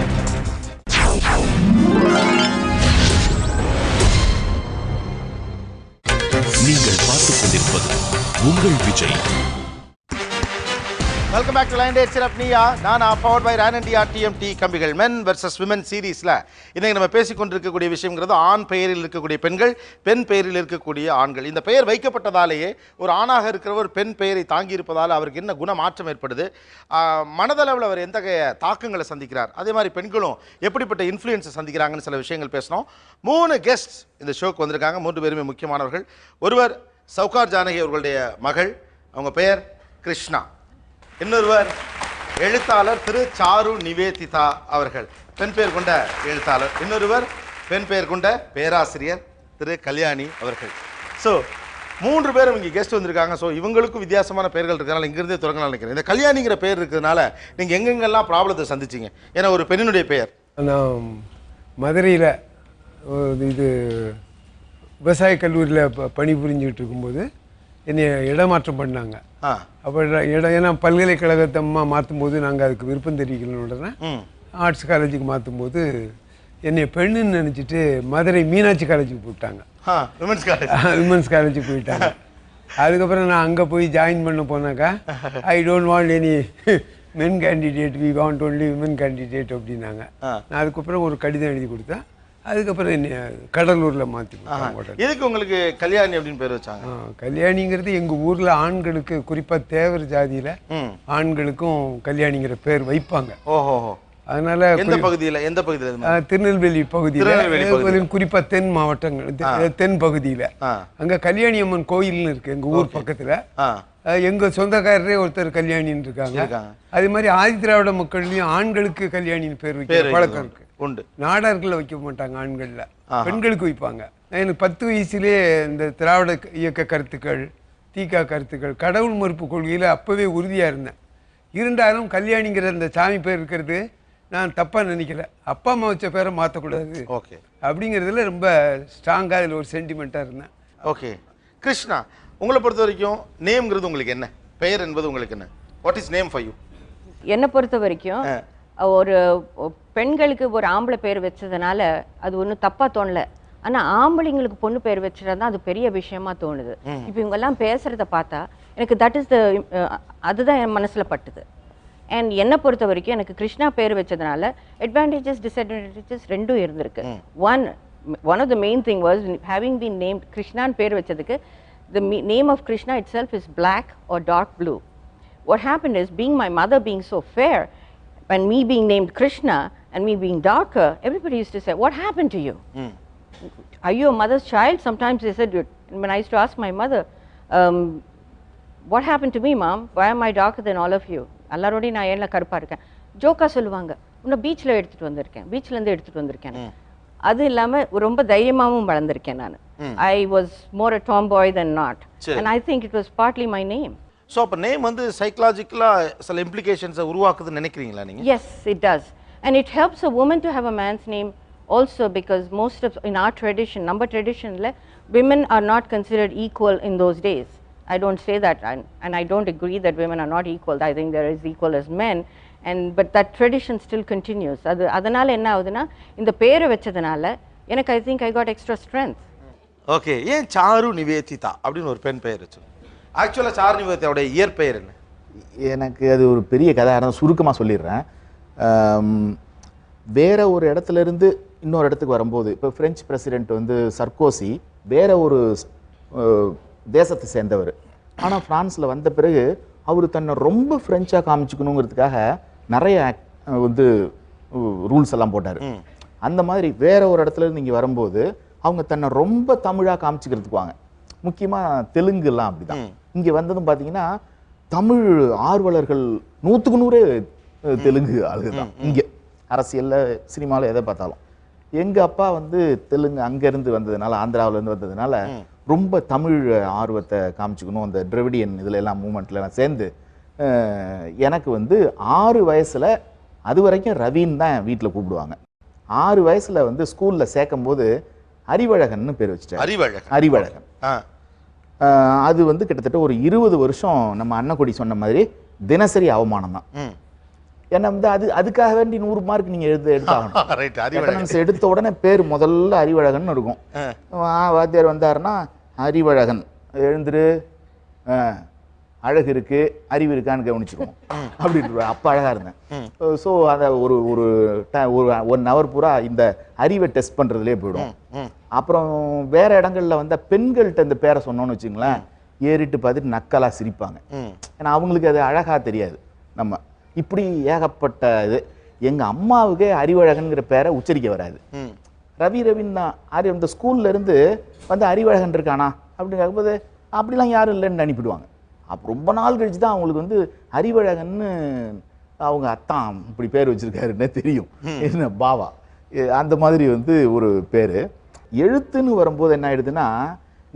நீங்கள் பார்த்துக் கொண்டிருப்பது உங்கள் Vijay. Welcome back to line date சிரப் Neeya Naana powered by Ran India TMT கம்பிகள். மென் வெர்சஸ் விமன் சீரீஸில் இன்றைக்கி நம்ம பேசிக்கொண்டிருக்கக்கூடிய விஷயங்கிறது ஆண் பெயரில் இருக்கக்கூடிய பெண்கள், பெண் பெயரில் இருக்கக்கூடிய ஆண்கள். இந்த பெயர் வைக்கப்பட்டதாலேயே ஒரு ஆணாக இருக்கிறவர் பெண் பெயரை தாங்கி இருப்பதால் அவருக்கு என்ன குண மாற்றம் ஏற்படுது, மனதளவில் அவர் எந்த தாக்கங்களை சந்திக்கிறார், அதே மாதிரி பெண்களும் எப்படிப்பட்ட இன்ஃப்ளூயன்ஸை சந்திக்கிறாங்கன்னு சில விஷயங்கள் பேசணும். 3 கெஸ்ட் இந்த ஷோக்கு வந்திருக்காங்க. 3 பேருமே முக்கியமானவர்கள். ஒருவர் சவுகார் ஜானகி அவர்களுடைய மகள், அவங்க பெயர் கிருஷ்ணா. இன்னொருவர் எழுத்தாளர் திரு சாரு நிவேதிதா அவர்கள், பெண் பெயர் கொண்ட எழுத்தாளர். இன்னொருவர் பெண் பெயர் கொண்ட பேராசிரியர் திரு கல்யாணி அவர்கள். ஸோ 3 பேரும் இங்கே கெஸ்ட் வந்திருக்காங்க. ஸோ இவங்களுக்கும் வித்தியாசமான பெயர்கள் இருக்கிறனால இங்கிருந்தே தொடங்கலாம் நினைக்கிறேன். இந்த கல்யாணிங்கிற பெயர் இருக்கிறதுனால நீங்கள் எங்கெங்கெல்லாம் ப்ராப்ளத்தை சந்திச்சிங்க? ஏன்னா ஒரு பெண்ணினுடைய பெயர். நான் மதுரையில் இது விவசாய கல்லூரியில் பணிபுரிஞ்சுக்கிட்டு இருக்கும்போது என்னை இடமாற்றம் பண்ணாங்க. அப்போ ஏன்னா பல்கலைக்கழகத்தை மாற்றும் போது நாங்கள் அதுக்கு விருப்பம் தெரிவிக்கணும். உடனே ஆர்ட்ஸ் காலேஜுக்கு மாற்றும் போது என்னை பெண்ணுன்னு நினச்சிட்டு மதுரை மீனாட்சி காலேஜுக்கு போயிட்டாங்க. விமன்ஸ் காலேஜுக்கு போயிட்டாங்க. அதுக்கப்புறம் நான் அங்கே போய் ஜாயின் பண்ண போனாக்கா I don't want any men candidate, we want only women candidate அப்படின்னாங்க. நான் அதுக்கப்புறம் ஒரு கடிதம் எழுதி கொடுத்தேன். அதுக்கப்புறம் என்ன கடலூரில் மாற்றி கொடுத்தாங்க. எதுக்கு உங்களுக்கு கல்யாணி அப்படின்னு பேர் வச்சாங்க? கல்யாணிங்கிறது எங்கள் ஊரில் ஆண்களுக்கு, குறிப்பாக தேவர் ஜாதியில் ஆண்களுக்கும் கல்யாணிங்கிற பேர் வைப்பாங்க. ஓஹோ. அதனால எந்த பகுதியில்? திருநெல்வேலி பகுதியில், குறிப்பாக தென் மாவட்டங்கள், தென் பகுதியில் அங்கே கல்யாணி அம்மன் கோயில்னு இருக்கு எங்கள் ஊர் பக்கத்தில். எங்கள் சொந்தக்காரரே ஒருத்தர் கல்யாணின்னு இருக்காங்க. அதே மாதிரி ஆதி திராவிட மக்கள்லையும் ஆண்களுக்கு கல்யாணின்னு பேர் வைக்கிற பழக்கம் இருக்கு. உண்டு. நாடார்களில் வைக்க மாட்டாங்க, ஆண்களில் பெண்களுக்கு வைப்பாங்க. எனக்கு 10 வயசுலேயே இந்த திராவிட இயக்க கருத்துக்கள், தீகா கருத்துக்கள், கடவுள் மறுப்பு கொள்கையில் அப்போவே உறுதியாக இருந்தேன். இருந்தாலும் கல்யாணிங்கிற அந்த சாமி பேர் இருக்கிறது நான் தப்பாக நினைக்கல. அப்பா அம்மா வச்ச பேரை மாற்றக்கூடாது ஓகே அப்படிங்கிறதுல ரொம்ப ஸ்ட்ராங்காக அதில் ஒரு சென்டிமெண்ட்டாக இருந்தேன். ஓகே. கிருஷ்ணா, உங்களை பொறுத்த வரைக்கும் நேம்ங்கிறது உங்களுக்கு என்ன? பெயர் என்பது உங்களுக்கு என்ன? What is name for you? என்னை பொறுத்த வரைக்கும் ஒரு பெண்களுக்கு ஒரு ஆம்பளை பேர் வச்சதுனால அது ஒன்றும் தப்பாக தோணலை. ஆனால் ஆம்பளைங்களுக்கு பொண்ணு பேர் வச்சுட்டா தான் அது பெரிய விஷயமா தோணுது. இப்போ இவங்கெல்லாம் பேசுகிறத பார்த்தா எனக்கு அதுதான் என் மனசில் பட்டுது. அண்ட் என்னை பொறுத்த வரைக்கும் எனக்கு கிருஷ்ணா பேர் வச்சதுனால அட்வான்டேஜஸ் டிஸ்அட்வான்டேஜஸ் ரெண்டும் இருந்திருக்கு. One of the main thing was having been named கிருஷ்ணான்னு பேர் வச்சதுக்கு the name of Krishna itself is black or dark blue. What happened is, being my mother being so fair and me being named Krishna and me being darker, everybody used to say, what happened to you? Are you a mother's child? Sometimes they said, when I used to ask my mother, what happened to me, mom? Why am I darker than all of you? எல்லாரோட நான் ஏன்ல கருப்பா இருக்கேன். ஜோக்கா சொல்லுவாங்க, உன்னை பீச்சில் எடுத்துகிட்டு வந்திருக்கேன், பீச்லேருந்து எடுத்துகிட்டு வந்திருக்கேன். அது இல்லாமல் ரொம்ப தைரியமாகவும் வளர்ந்துருக்கேன் நான். I was more a tomboy than not. And I think it was partly my name. So அப்ப நேம் வந்து சைக்காலஜிக்கலா சில இம்ப்ளிகேஷன்ஸை உருவாக்குதுன்னு நினைக்கிறீங்களா நீங்க? Yes, it does. And it helps a woman to have a man's name also, because most of in our tradition, number tradition, women are not considered equal in those days. I don't say that, and I don't agree that women are not equal. I think they're as equal as men. But that tradition still continues. அதனால என்ன ஆகுதுன்னா, இந்த பேரை வச்சதுனால எனக்கு I think I got extra strength. Okay, ஏன் sir Nivedita அப்படின்னு ஒரு பெண் பெயர் வச்சு? ஆக்சுவலாக சாரு நிவேதிதாவோட இயற்பெயர் என்ன? எனக்கு அது ஒரு பெரிய கதை, ஆனால் சுருக்கமாக சொல்லிடுறேன். வேற ஒரு இடத்துல இருந்து இன்னொரு இடத்துக்கு வரும்போது, இப்போ பிரெஞ்சு பிரசிடென்ட் வந்து சர்க்கோசி வேற ஒரு தேசத்தை சேர்ந்தவர். ஆனால் ஃப்ரான்ஸில் வந்த பிறகு அவர் தன்னை ரொம்ப ஃப்ரெஞ்சாக காமிச்சிக்கணுங்கிறதுக்காக நிறைய வந்து ரூல்ஸ் எல்லாம் போட்டார். அந்த மாதிரி வேற ஒரு இடத்துல இருந்து இங்கே வரும்போது அவங்க தன்னை ரொம்ப தமிழாக காமிச்சிக்கிறதுக்கு வாங்க. முக்கியமாக தெலுங்குலாம் அப்படிதான். இங்கே வந்ததும் பார்த்தீங்கன்னா தமிழ் ஆர்வலர்கள் 100க்கு 100 தெலுங்கு ஆளுங்க தான். இங்கே அரசியலில் சினிமாவில் எதை பார்த்தாலும் எங்கள் அப்பா வந்து தெலுங்கு அங்கேருந்து வந்ததுனால, ஆந்திராவிலேருந்து வந்ததுனால ரொம்ப தமிழ் ஆர்வத்தை காமிச்சிக்கணும். அந்த டிரெவிடியன் இதில் எல்லாம் மூமெண்ட்லாம் சேர்ந்து எனக்கு வந்து 6 வயசில், அது வரைக்கும் ரவின்னு தான் வீட்டில் கூப்பிடுவாங்க. 6 வயசில் வந்து ஸ்கூலில் சேர்க்கும் போது அறிவழகன்னு பேர் வச்சுட்டேன். அறிவழகன். அது வந்து கிட்டத்தட்ட ஒரு 20 வருஷம் நம்ம அன்னக்குடி சொன்ன மாதிரி தினசரி அவமானம் தான். ஏன்னா வந்து அதுக்காக வேண்டி 100 மார்க் நீங்கள் எடுத்தாகணும். எடுத்த உடனே பேர் முதல்ல அறிவழகன் இருக்கும். வாத்தியார் வந்தாருன்னா அறிவழகன் எழுந்துரு, அழகு இருக்கு, அறிவு இருக்கான்னு கவனிச்சுக்கணும் அப்படின்ற. அப்போ அழகா இருந்தேன். ஸோ அதை ஒரு 1 ஹவர் பூரா இந்த அறிவை டெஸ்ட் பண்றதுலேயே போயிடும். அப்புறம் வேற இடங்கள்ல வந்த பெண்கள்கிட்ட இந்த பேரை சொன்னோன்னு வச்சுங்களேன், ஏறிட்டு பார்த்துட்டு நக்கலா சிரிப்பாங்க. ஏன்னா அவங்களுக்கு அது அழகா தெரியாது. நம்ம இப்படி ஏகப்பட்ட இது. எங்க அம்மாவுக்கே அறிவழகன்கிற பேரை உச்சரிக்க வராது. ரவின்னு தான் இந்த ஸ்கூல்ல இருந்து வந்து அறிவழகன் இருக்கானா அப்படின்னு கேட்கும்போது அப்படிலாம் யாரும் இல்லைன்னு அனுப்பிடுவாங்க. அப்போ ரொம்ப நாள் கழிச்சு தான் அவங்களுக்கு வந்து அறிவழகன்னு அவங்க அத்தான் இப்படி பேர் வச்சிருக்காருன்னே தெரியும். என்ன பாவா அந்த மாதிரி வந்து ஒரு பேர். எழுத்துன்னு வரும்போது என்ன ஆயிடுதுன்னா,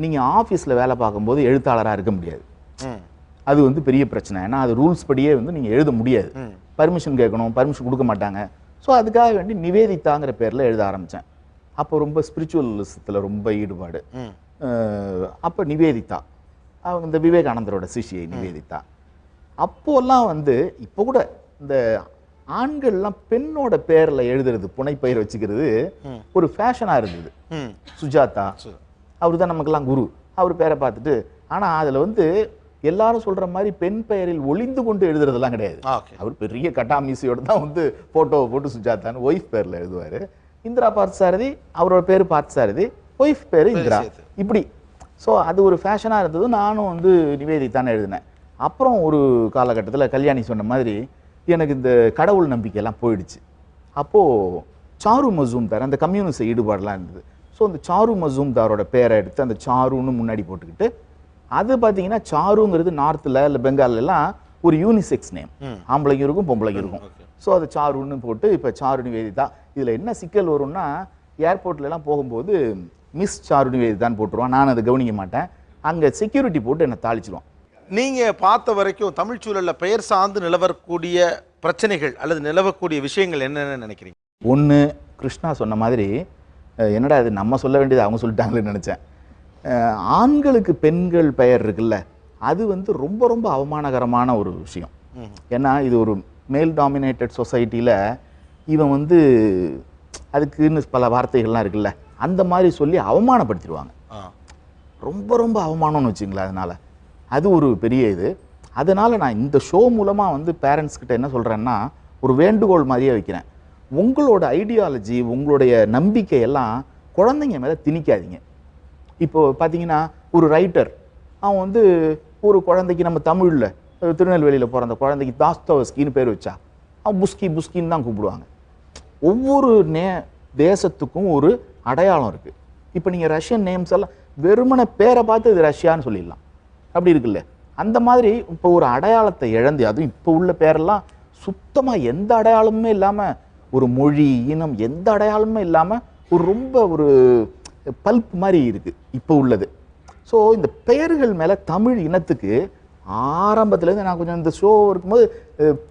நீங்கள் ஆஃபீஸில் வேலை பார்க்கும்போது எழுத்தாளராக இருக்க முடியாது. அது வந்து பெரிய பிரச்சனை. ஏன்னா அது ரூல்ஸ் படியே வந்து நீங்கள் எழுத முடியாது. பர்மிஷன் கேட்கணும், பர்மிஷன் கொடுக்க மாட்டாங்க. ஸோ அதுக்காக வேண்டி நிவேதிதாங்கிற பேரில் எழுத ஆரம்பித்தேன். அப்போ ரொம்ப ஸ்பிரிச்சுவலிசத்தில் ரொம்ப ஈடுபாடு. அப்போ நிவேதிதா, அவங்க இந்த விவேகானந்தரோட சிஷியை நிவேதிதா. அப்போல்லாம் வந்து இப்போ கூட இந்த ஆண்கள்லாம் பெண்ணோட பேரில் எழுதுறது, புனைப்பெயர் வச்சுக்கிறது ஒரு ஃபேஷனாக இருந்தது. சுஜாதா அவர் தான் நமக்கெல்லாம் குரு. அவர் பேரை பார்த்துட்டு, ஆனால் அதில் வந்து எல்லாரும் சொல்ற மாதிரி பெண் பெயரில் ஒளிந்து கொண்டு எழுதுறதெல்லாம் கிடையாது. அவர் பெரிய கட்டாமீசியோட தான் வந்து போட்டோவை போட்டு சுஜாதான்னு ஒய்ஃப் பேரில் எழுதுவார். இந்திரா பார்த்தசாரதி, அவரோட பேர் பார்த்தசாரதி, ஒய்ஃப் பேர் இந்திரா, இப்படி. ஸோ அது ஒரு ஃபேஷனாக இருந்தது. நானும் வந்து நிவேதிதான்னு எழுதினேன். அப்புறம் ஒரு காலகட்டத்தில் கல்யாணி சொன்ன மாதிரி எனக்கு இந்த கடவுள் நம்பிக்கையெல்லாம் போயிடுச்சு. அப்போது சாரு மசூம்தார், அந்த கம்யூனிஸ்ட் ஈடுபாடெலாம் இருந்தது. ஸோ அந்த சாரு மசூம்தாரோட பேரை எடுத்து அந்த சாருன்னு முன்னாடி போட்டுக்கிட்டு, அது பார்த்தீங்கன்னா சாருங்கிறது நார்த்தில் இல்லை பெங்காலெல்லாம் ஒரு யூனிசெக்ஸ் நேம், ஆம்பளைங்க இருக்கும் பொம்பளைங்க இருக்கும். ஸோ அது சாருன்னு போட்டு இப்போ சாரு நிவேதிதா. இதில் என்ன சிக்கல் வரும்னா, ஏர்போர்ட்லலாம் போகும்போது மிஸ் சாரு நிவேதிதான்னு போட்டுருவான். நான் அதை கவனிக்க மாட்டேன். அங்கே செக்யூரிட்டி போட்டு என்னை தாளிச்சிடுவான். நீங்கள் பார்த்த வரைக்கும் தமிழ் சூழலில் பெயர் சார்ந்து நிலவக்கூடிய பிரச்சனைகள் அல்லது நிலவக்கூடிய விஷயங்கள் என்னென்னு நினைக்கிறீங்க? ஒன்று, கிருஷ்ணா சொன்ன மாதிரி என்னடா இது நம்ம சொல்ல வேண்டியது அவங்க சொல்லிட்டாங்களேன்னு நினச்சேன். ஆண்களுக்கு பெண்கள் பெயர் இருக்குல்ல, அது வந்து ரொம்ப ரொம்ப அவமானகரமான ஒரு விஷயம். ஏன்னா இது ஒரு மேல் டாமினேட்டட் சொசைட்டியில் இவன் வந்து அதுக்குன்னு பல வார்த்தைகள்லாம் இருக்குல்ல, அந்த மாதிரி சொல்லி அவமானப்படுத்திடுவாங்க. ரொம்ப ரொம்ப அவமானம்னு வச்சுங்களேன். அதனால் அது ஒரு பெரிய இது. அதனால் நான் இந்த ஷோ மூலமாக வந்து பேரண்ட்ஸ்கிட்ட என்ன சொல்கிறேன்னா ஒரு வேண்டுகோள் மாதிரியே வைக்கிறேன். உங்களோட ஐடியாலஜி, உங்களுடைய நம்பிக்கையெல்லாம் குழந்தைங்க மேலே திணிக்காதீங்க. இப்போது பார்த்தீங்கன்னா ஒரு ரைட்டர் அவன் வந்து ஒரு குழந்தைக்கு நம்ம தமிழில் திருநெல்வேலியில் பிறந்த குழந்தைக்கு தாஸ்தோவஸ்கின்னு பேர் வச்சா அவன் புஸ்கின்னு தான் கூப்பிடுவாங்க. ஒவ்வொரு தேசத்துக்கும் ஒரு அடையாளம் இருக்குது. இப்போ நீங்கள் ரஷ்யன் நேம்ஸ் எல்லாம் வெறுமனை பேரை பார்த்து இது ரஷ்யான்னு சொல்லிடலாம், அப்படி இருக்குல்ல. அந்த மாதிரி இப்போ ஒரு அடையாளத்தை இழந்து, அதுவும் இப்போ உள்ள பேரெல்லாம் சுத்தமாக எந்த அடையாளமுமே இல்லாமல், ஒரு மொழி இனம் எந்த அடையாளமுமே இல்லாமல் ஒரு ரொம்ப ஒரு பல்ப் மாதிரி இருக்குது இப்போ உள்ளது. ஸோ இந்த பெயர்கள் மேலே தமிழ் இனத்துக்கு ஆரம்பத்துலேருந்து நான் கொஞ்சம் இந்த ஷோ இருக்கும்போது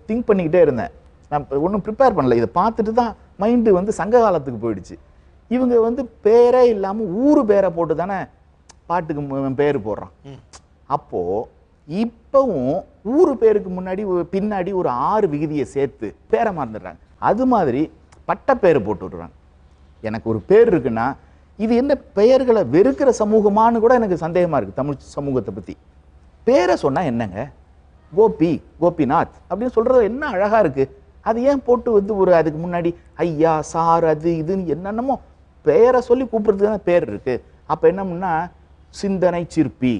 திங்க் பண்ணிக்கிட்டே இருந்தேன். நான் ஒன்றும் ப்ரிப்பேர் பண்ணல, இதை பார்த்துட்டு தான் மைண்டு வந்து சங்க காலத்துக்கு போயிடுச்சு. இவங்க வந்து பேரே இல்லாமல் ஊர் பேரை போட்டு தானே பாட்டுக்கு பேர் போடுறான். அப்போது இப்போவும் ஊர் பேருக்கு முன்னாடி பின்னாடி ஒரு 6 விகுதியை சேர்த்து பேரை மறந்துடுறாங்க. அது மாதிரி பட்ட பேர் போட்டு விடுறாங்க. எனக்கு ஒரு பேர் இருக்குன்னா இது என்ன பெயர்களை வெறுக்கிற சமூகமானு கூட எனக்கு சந்தேகமாக இருக்குது. தமிழ் சமூகத்தை பற்றி பேரை சொன்னால் என்னங்க, கோபி, கோபிநாத் அப்படின்னு சொல்கிறது என்ன அழகாக இருக்குது. அது ஏன் போட்டு வந்து ஒரு அதுக்கு முன்னாடி ஐயா, சார், அது இதுன்னு என்னென்னமோ பெயரை சொல்லி கூப்பிட்றதுக்கு தான் பேர் இருக்குது. அப்போ என்னம்னா சிந்தனை சிற்பி,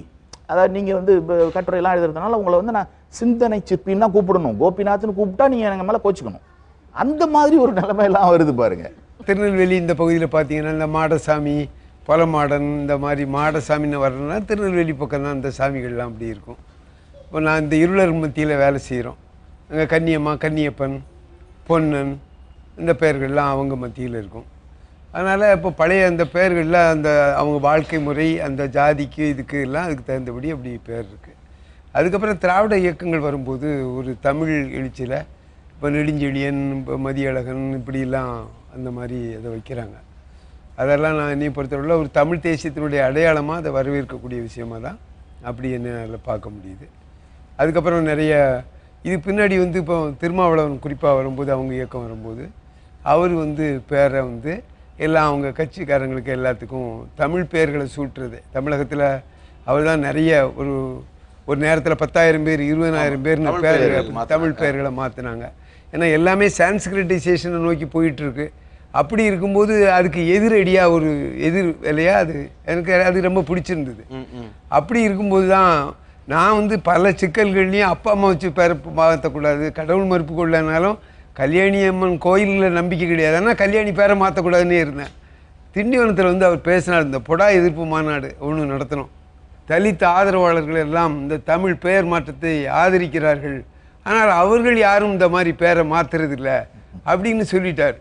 அதாவது நீங்கள் வந்து கட்டுரையெல்லாம் எழுதுறதுனால உங்களை வந்து நான் சிந்தனை சிற்பின்னு தான் கூப்பிடணும். கோபிநாத்னு கூப்பிட்டா நீங்கள் எங்கள் மேலே கோச்சிக்கணும். அந்த மாதிரி ஒரு நிலைமையெல்லாம் வருது பாருங்கள். திருநெல்வேலி இந்த பகுதியில் பார்த்தீங்கன்னா இந்த மாடசாமி, பொலமாடன், இந்த மாதிரி மாடசாமின்னு வரணும்னா திருநெல்வேலி பக்கம் தான் இந்த சாமிகள்லாம் அப்படி இருக்கும். இப்போ நான் இந்த இருளர் மத்தியில் வேலை செய்கிறோம். அங்கே கன்னியம்மா, கன்னியப்பன், பொன்னன், இந்த பெயர்கள்லாம் அவங்க மத்தியில் இருக்கும். அதனால் இப்போ பழைய அந்த பெயர்களில் அந்த அவங்க வாழ்க்கை முறை, அந்த ஜாதிக்கு இதுக்கு எல்லாம் அதுக்கு தகுந்தபடி அப்படி பேர் இருக்குது. அதுக்கப்புறம் திராவிட இயக்கங்கள் வரும்போது ஒரு தமிழ் எழுச்சியில் இப்போ நெடுஞ்செழியன், இப்போ மதியழகன், இப்படிலாம் அந்த மாதிரி அதை வைக்கிறாங்க. அதெல்லாம் நான் என்னை பொறுத்தவரையில் ஒரு தமிழ் தேசியத்தினுடைய அடையாளமாக அதை வரவேற்கக்கூடிய விஷயமாக தான் அப்படி என்னால் பார்க்க முடியுது. அதுக்கப்புறம் நிறைய இது பின்னாடி வந்து இப்போ திருமாவளவன் குறிப்பாக வரும்போது, அவங்க இயக்கம் வரும்போது அவர் வந்து பேரை வந்து எல்லாம் அவங்க கட்சிக்காரங்களுக்கு எல்லாத்துக்கும் தமிழ் பெயர்களை சூட்டுறது. தமிழகத்தில் அவர் தான் நிறைய ஒரு நேரத்தில் 10,000 பேர் 20,000 பேர்னு தமிழ் பெயர்களை மாற்றினாங்க. ஏன்னா எல்லாமே சான்ஸ்கிரிட்டைசேஷனை நோக்கி போயிட்டுருக்கு. அப்படி இருக்கும்போது அதுக்கு எதிரடியாக ஒரு எதிர் வேலையாக எனக்கு அது ரொம்ப பிடிச்சிருந்தது. அப்படி இருக்கும்போது தான் நான் வந்து பல சிக்கல்கள்லையும் அப்பா அம்மா வச்சு பேரை மாற்றக்கூடாது, கடவுள் மறுப்பு கொள்ளனாலும் கல்யாணி அம்மன் கோயிலில் நம்பிக்கை கிடையாது, ஆனால் கல்யாணி பேரை மாற்றக்கூடாதுன்னே இருந்தேன். திண்டிவனத்தில் வந்து அவர் பேசினார், இந்த பொடா எதிர்ப்பு மாநாடு ஒன்று நடத்தணும், தலித் ஆதரவாளர்கள் எல்லாம் இந்த தமிழ் பெயர் மாற்றத்தை ஆதரிக்கிறார்கள், ஆனால் அவர்கள் யாரும் இந்த மாதிரி பேரை மாற்றுறதில்லை அப்படின்னு சொல்லிட்டார்.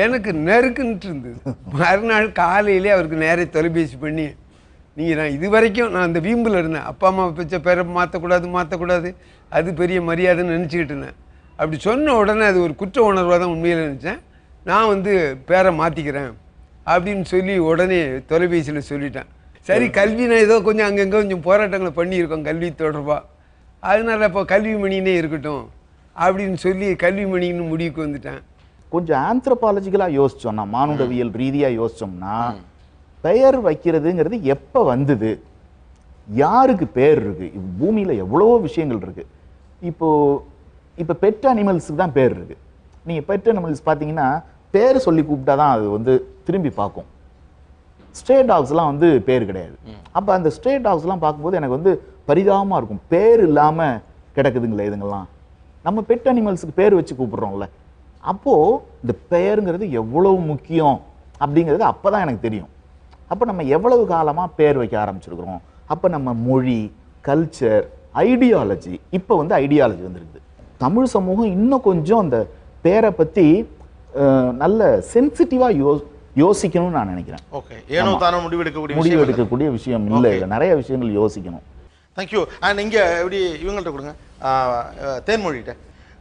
எனக்கு நெருக்குன்ட்டு இருந்தது. மறுநாள் காலையிலே அவருக்கு நேரே தொலைபேசி பண்ணி, நீங்கள் நான் இது வரைக்கும் நான் அந்த வீம்பில் இருந்தேன், அப்பா அம்மா வச்ச பேரை மாற்றக்கூடாது, அது பெரிய மரியாதைன்னு நினச்சிக்கிட்டு இருந்தேன். அப்படி சொன்ன உடனே அது ஒரு குற்ற உணர்வாக தான் உண்மையில் நினச்சேன். நான் வந்து பேரை மாற்றிக்கிறேன் அப்படின்னு சொல்லி உடனே தொலைபேசியில் சொல்லிட்டேன். சரி, கல்வி நான் ஏதோ கொஞ்சம் அங்கங்கே கொஞ்சம் போராட்டங்களை பண்ணியிருக்கோம் கல்வி தொடர்பாக, அதனால் இப்போ கல்வி மணினே இருக்கட்டும் அப்படின்னு சொல்லி கல்வி மணின்னு முடிவுக்கு வந்துட்டேன். கொஞ்சம் ஆந்த்ரோபாலஜிக்கலாக யோசித்தோம்னா, மானுடவியல் ரீதியாக யோசித்தோம்னா, பெயர் வைக்கிறதுங்கிறது எப்போ வந்தது, யாருக்கு பேர் இருக்குது, பூமியில் எவ்வளவோ விஷயங்கள் இருக்குது. இப்போ பெட் அனிமல்ஸுக்கு தான் பேர் இருக்குது. நீங்கள் பெட் அனிமல்ஸ் பார்த்தீங்கன்னா பேர் சொல்லி கூப்பிட்டா தான் அது வந்து திரும்பி பார்க்கும். ஸ்ட்ரே டாக்ஸ்லாம் வந்து பேர் கிடையாது. அப்போ அந்த ஸ்ட்ரே டாக்ஸ்லாம் பார்க்கும்போது எனக்கு வந்து பரிதாபமாக இருக்கும், பேர் இல்லாமல் கிடக்குதுங்களே இதுங்கெல்லாம். நம்ம பெட் அனிமல்ஸுக்கு பேர் வச்சு கூப்பிட்றோம்ல, அப்போது இந்த பெயருங்கிறது எவ்வளவு முக்கியம் அப்படிங்கிறது அப்போ தான் எனக்கு தெரியும். அப்போ நம்ம எவ்வளவு காலமாக பேர் வைக்க ஆரம்பிச்சிருக்கிறோம். அப்போ நம்ம மொழி, கல்ச்சர், ஐடியாலஜி, இப்போ வந்து ஐடியாலஜி வந்துருக்குது. தமிழ் சமூகம் இன்னும் கொஞ்சம் அந்த பேரை பற்றி நல்ல சென்சிட்டிவாக யோசிக்கணும்னு நான் நினைக்கிறேன். ஓகே, ஏனோ தானோ முடிவெடுக்கக்கூடிய விஷயம் இல்லை, நிறைய விஷயங்கள் யோசிக்கணும். தேங்க்யூ. அண்ட் இங்கே எப்படி இவங்கள்ட்ட கொடுங்க, தேன்மொழிகிட்ட.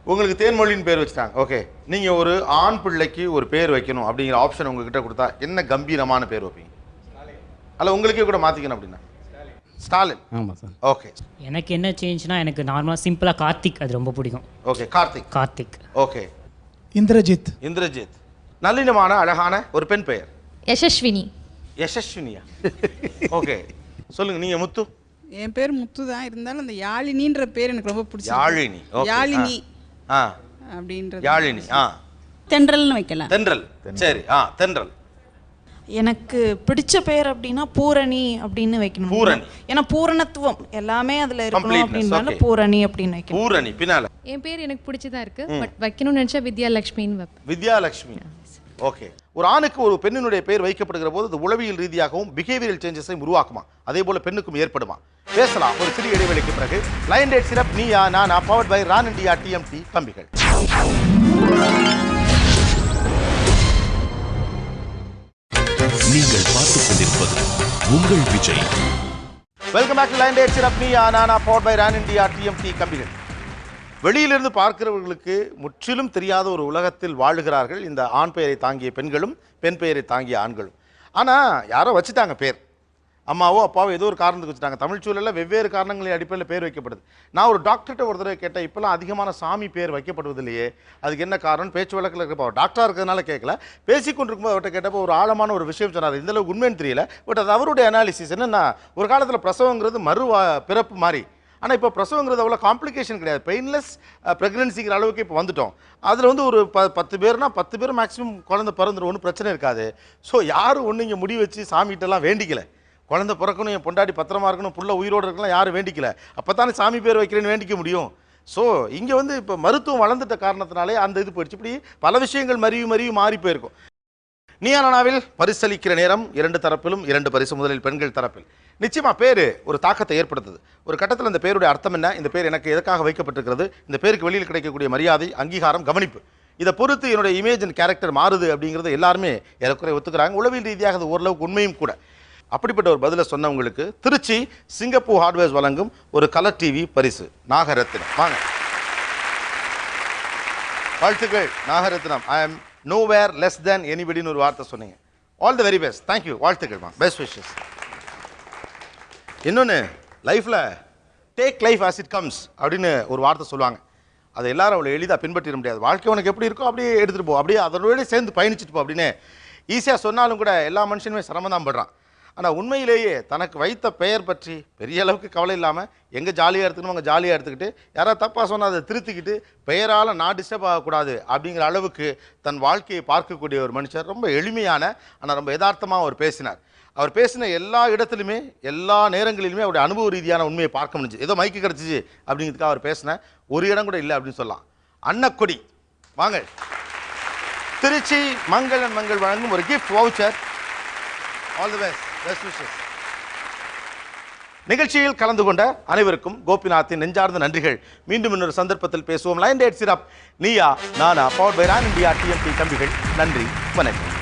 உங்களுக்கு தேன்மொழின்னு பேர் வச்சுட்டாங்க. ஓகே, நீங்கள் ஒரு ஆண் பிள்ளைக்கு ஒரு பேர் வைக்கணும் அப்படிங்கிற ஆப்ஷன் உங்ககிட்ட கொடுத்தா என்ன கம்பீரமான பேர் வைப்பீங்க? அல்ல உங்களுக்கே கூட மாற்றிக்கணும் அப்படின்னா ஸ்டாலின். ஆமாம் சார். ஓகே, எனக்கு என்ன சேஞ்ச்னா, எனக்கு நார்மலாக சிம்பிளாக கார்த்திக், அது ரொம்ப பிடிக்கும். ஓகே, கார்த்திக். ஓகே, இந்திரஜித். நல்லினமான அழகான ஒரு பெண் பெயர். யசஸ்வினி. யசஸ்வினியா? ஓகே, சொல்லுங்க. நீங்கள் முத்து? என் பேர் முத்து தான், இருந்தாலும் அந்த யாழினின்ற பேர் எனக்கு ரொம்ப பிடிச்சது. யாழினி, okay. யாழினி ஆ அப்படின்றது. யாழினி. தென்றல்னு வைக்கலாம். தென்றல், சரி. தென்றல். எனக்கு பிடிச்ச பேர் அப்படின்னா பூரணி அப்படின்னு வைக்கணும். பூரணி. ஏன்னா பூரணத்துவம் எல்லாமே அதுல இருக்கணும் Completeness, அப்படின்னால okay. பூரணி அப்படின்னு வைக்கணும். பூரணி. பின்னால என் பேர் எனக்கு பிடிச்சதா இருக்கு, பட் வைக்கணும்னு நினைச்சா வித்யாலட்சுமின்னு வைப்பேன். வித்யாலட்சுமி. ஓகே. ஒரு ஆணுக்கு ஒரு பெண்ணினுடைய பெயர் வைக்கப்படுகிற போது அது உளவியல் ரீதியாகவும் பிஹேவியரல் சேஞ்சஸை உருவாக்குமா, அதே போல பெண்ணுக்கும் ஏற்படுமா? பேசலாம் ஒரு சிறிய இடைவெளிக்கு பிறகு. லைன் டேட் சிரப் Neeya Naana powered by Ran India TMT கம்பிகள். நீங்கள் பார்த்துக் கொண்டிருப்பது உங்கள் Vijay. Welcome back to line date சிரப் Neeya Naana powered by Ran India TMT கம்பிகள். வெளியிலிருந்து பார்க்கிறவர்களுக்கு முற்றிலும் தெரியாத ஒரு உலகத்தில் வாழுகிறார்கள் இந்த ஆண் பெயரை தாங்கிய பெண்களும் பெண் பெயரை தாங்கிய ஆண்களும். ஆனால் யாரோ வச்சுட்டாங்க பேர், அம்மாவோ அப்பாவோ ஏதோ ஒரு காரணத்துக்கு வச்சுட்டாங்க. தமிழ் சூழலில் வெவ்வேறு காரணங்களின் அடிப்படையில் பேர் வைக்கப்படுது. நான் ஒரு டாக்டர்கிட்ட ஒரு தடவை கேட்டேன், இப்போலாம் அதிகமான சாமி பேர் வைக்கப்படுவதில்லையே, அதுக்கு என்ன காரணம்? பேச்சு வழக்கில் இருக்கப்போ டாக்டராக இருக்கிறதுனால கேட்கல, பேசிக்கொண்டிருக்கும்போது அவர்கிட்ட கேட்டப்போ ஒரு ஆழமான ஒரு விஷயம் சொன்னார். இந்தளவுக்கு உண்மைன்னு தெரியல, பட் அது அவருடைய அனாலிசிஸ். என்னென்னா, ஒரு காலத்தில் பிரசவங்கிறது பிறப்பு மாதிரி, ஆனால் இப்போ பிரசவங்கிறது அவ்வளோ காம்ப்ளிகேஷன் கிடையாது. பெயின்லெஸ் ப்ரெக்னன்சிங்கிற அளவுக்கு இப்போ வந்துட்டோம். அதில் வந்து ஒரு 10 பேர்னா 10 பேர் மேக்ஸிமம் குழந்தை பிறந்துடும், ஒன்றும் பிரச்சனை இருக்காது. ஸோ யாரும் ஒன்று இங்கே முடி வச்சு சாமிகிட்டலாம் வேண்டிக்கல. குழந்தை பிறக்கணும், என் பொண்டாட்டி பத்திரமா இருக்கணும், புள்ள உயிரோடு இருக்கலாம் யாரும் வேண்டிக்கல. அப்போ தானே சாமி பேர் வைக்கிறேன்னு வேண்டிக்க முடியும். ஸோ இங்கே வந்து இப்போ மருத்துவம் வளர்ந்துட்ட காரணத்தினாலே அந்த இது போயிடுச்சு. இப்படி பல விஷயங்கள் மறிவு மாறி போயிருக்கும். நீயானாவில் பரிசளிக்கிற நேரம் 2 தரப்பிலும் 2 பரிசு. முதலில் பெண்கள் தரப்பில். நிச்சயமாக பேர் ஒரு தாக்கத்தை ஏற்படுத்துது. ஒரு கட்டத்தில் இந்த பேருடைய அர்த்தம் என்ன, இந்த பேர் எனக்கு எதற்காக வைக்கப்பட்டிருக்கிறது, இந்த பேருக்கு வெளியில் கிடைக்கக்கூடிய மரியாதை, அங்கீகாரம், கவனிப்பு, இதை பொறுத்து என்னுடைய இமேஜ் அண்ட் கேரக்டர் மாறுது அப்படிங்கிறத எல்லாருமே ஏறக்குறைய ஒத்துக்கிறாங்க. உளவியல் ரீதியாக அது ஓரளவுக்கு உண்மையும் கூட. அப்படிப்பட்ட ஒரு பதிலை சொன்னவங்களுக்கு திருச்சி சிங்கப்பூர் ஹார்ட்வேர்ஸ் வழங்கும் ஒரு கலர் டிவி பரிசு. நாகரத்னம் வாங்க. வாழ்த்துக்கள் Nagarathnam. I am nowhere less than எனிபடின்னு ஒரு வார்த்தை சொன்னீங்க. All the very best. Thank you. வாழ்த்துக்கள்மா. Best wishes. இன்னொன்று, லைஃப்பில் take life as it comes அப்படின்னு ஒரு வார்த்தை சொல்லுவாங்க. அதை எல்லாரும் அவ்வளோ எளிதாக பின்பற்றிட முடியாது. வாழ்க்கை உனக்கு எப்படி இருக்கோ அப்படியே எடுத்துகிட்டு போ, அப்படியே அதனோட சேர்ந்து பயணிச்சுட்டு போ அப்படின்னு ஈஸியாக சொன்னாலும் கூட எல்லா மனுஷனுமே சிரமம் தான் படுறான். ஆனால் உண்மையிலேயே தனக்கு வைத்த பெயர் பற்றி பெரிய அளவுக்கு கவலை இல்லாமல் எங்கே ஜாலியாக எடுத்துக்கணும் அங்கே ஜாலியாக எடுத்துக்கிட்டு, யாராவது தப்பாக சொன்னால் அதை திருத்திக்கிட்டு பெயரால் நான் டிஸ்டர்ப் ஆகக்கூடாது அப்படிங்கிற அளவுக்கு தன் வாழ்க்கையை பார்க்கக்கூடிய ஒரு மனுஷர். ரொம்ப எளிமையான ஆனால் ரொம்ப யதார்த்தமாக அவர் பேசினார். அவர் பேசின எல்லா இடத்துலையுமே எல்லா நேரங்களிலுமே அவருடைய அனுபவ ரீதியான உண்மையை பார்க்க முடிஞ்சு. ஏதோ மைக்கு கிடச்சிச்சு அப்படிங்கிறதுக்காக அவர் பேசின ஒரு இடம் கூட இல்லை அப்படின்னு சொல்லலாம். அன்னக்கொடி வாங்க. திருச்சி மங்கள் அண்ட் மங்கள் வழங்கும் ஒரு gift voucher. All the best. Best wishes. நிகழ்ச்சியில் கலந்து கொண்ட அனைவருக்கும் கோபிநாத்தின் நெஞ்சார்ந்த நன்றிகள். மீண்டும் இன்னொரு சந்தர்ப்பத்தில் பேசுவோம். லைன் டேட் சிரப் Neeya Naana powered by Ran India TMT கம்பிகள். நன்றி, வணக்கம்.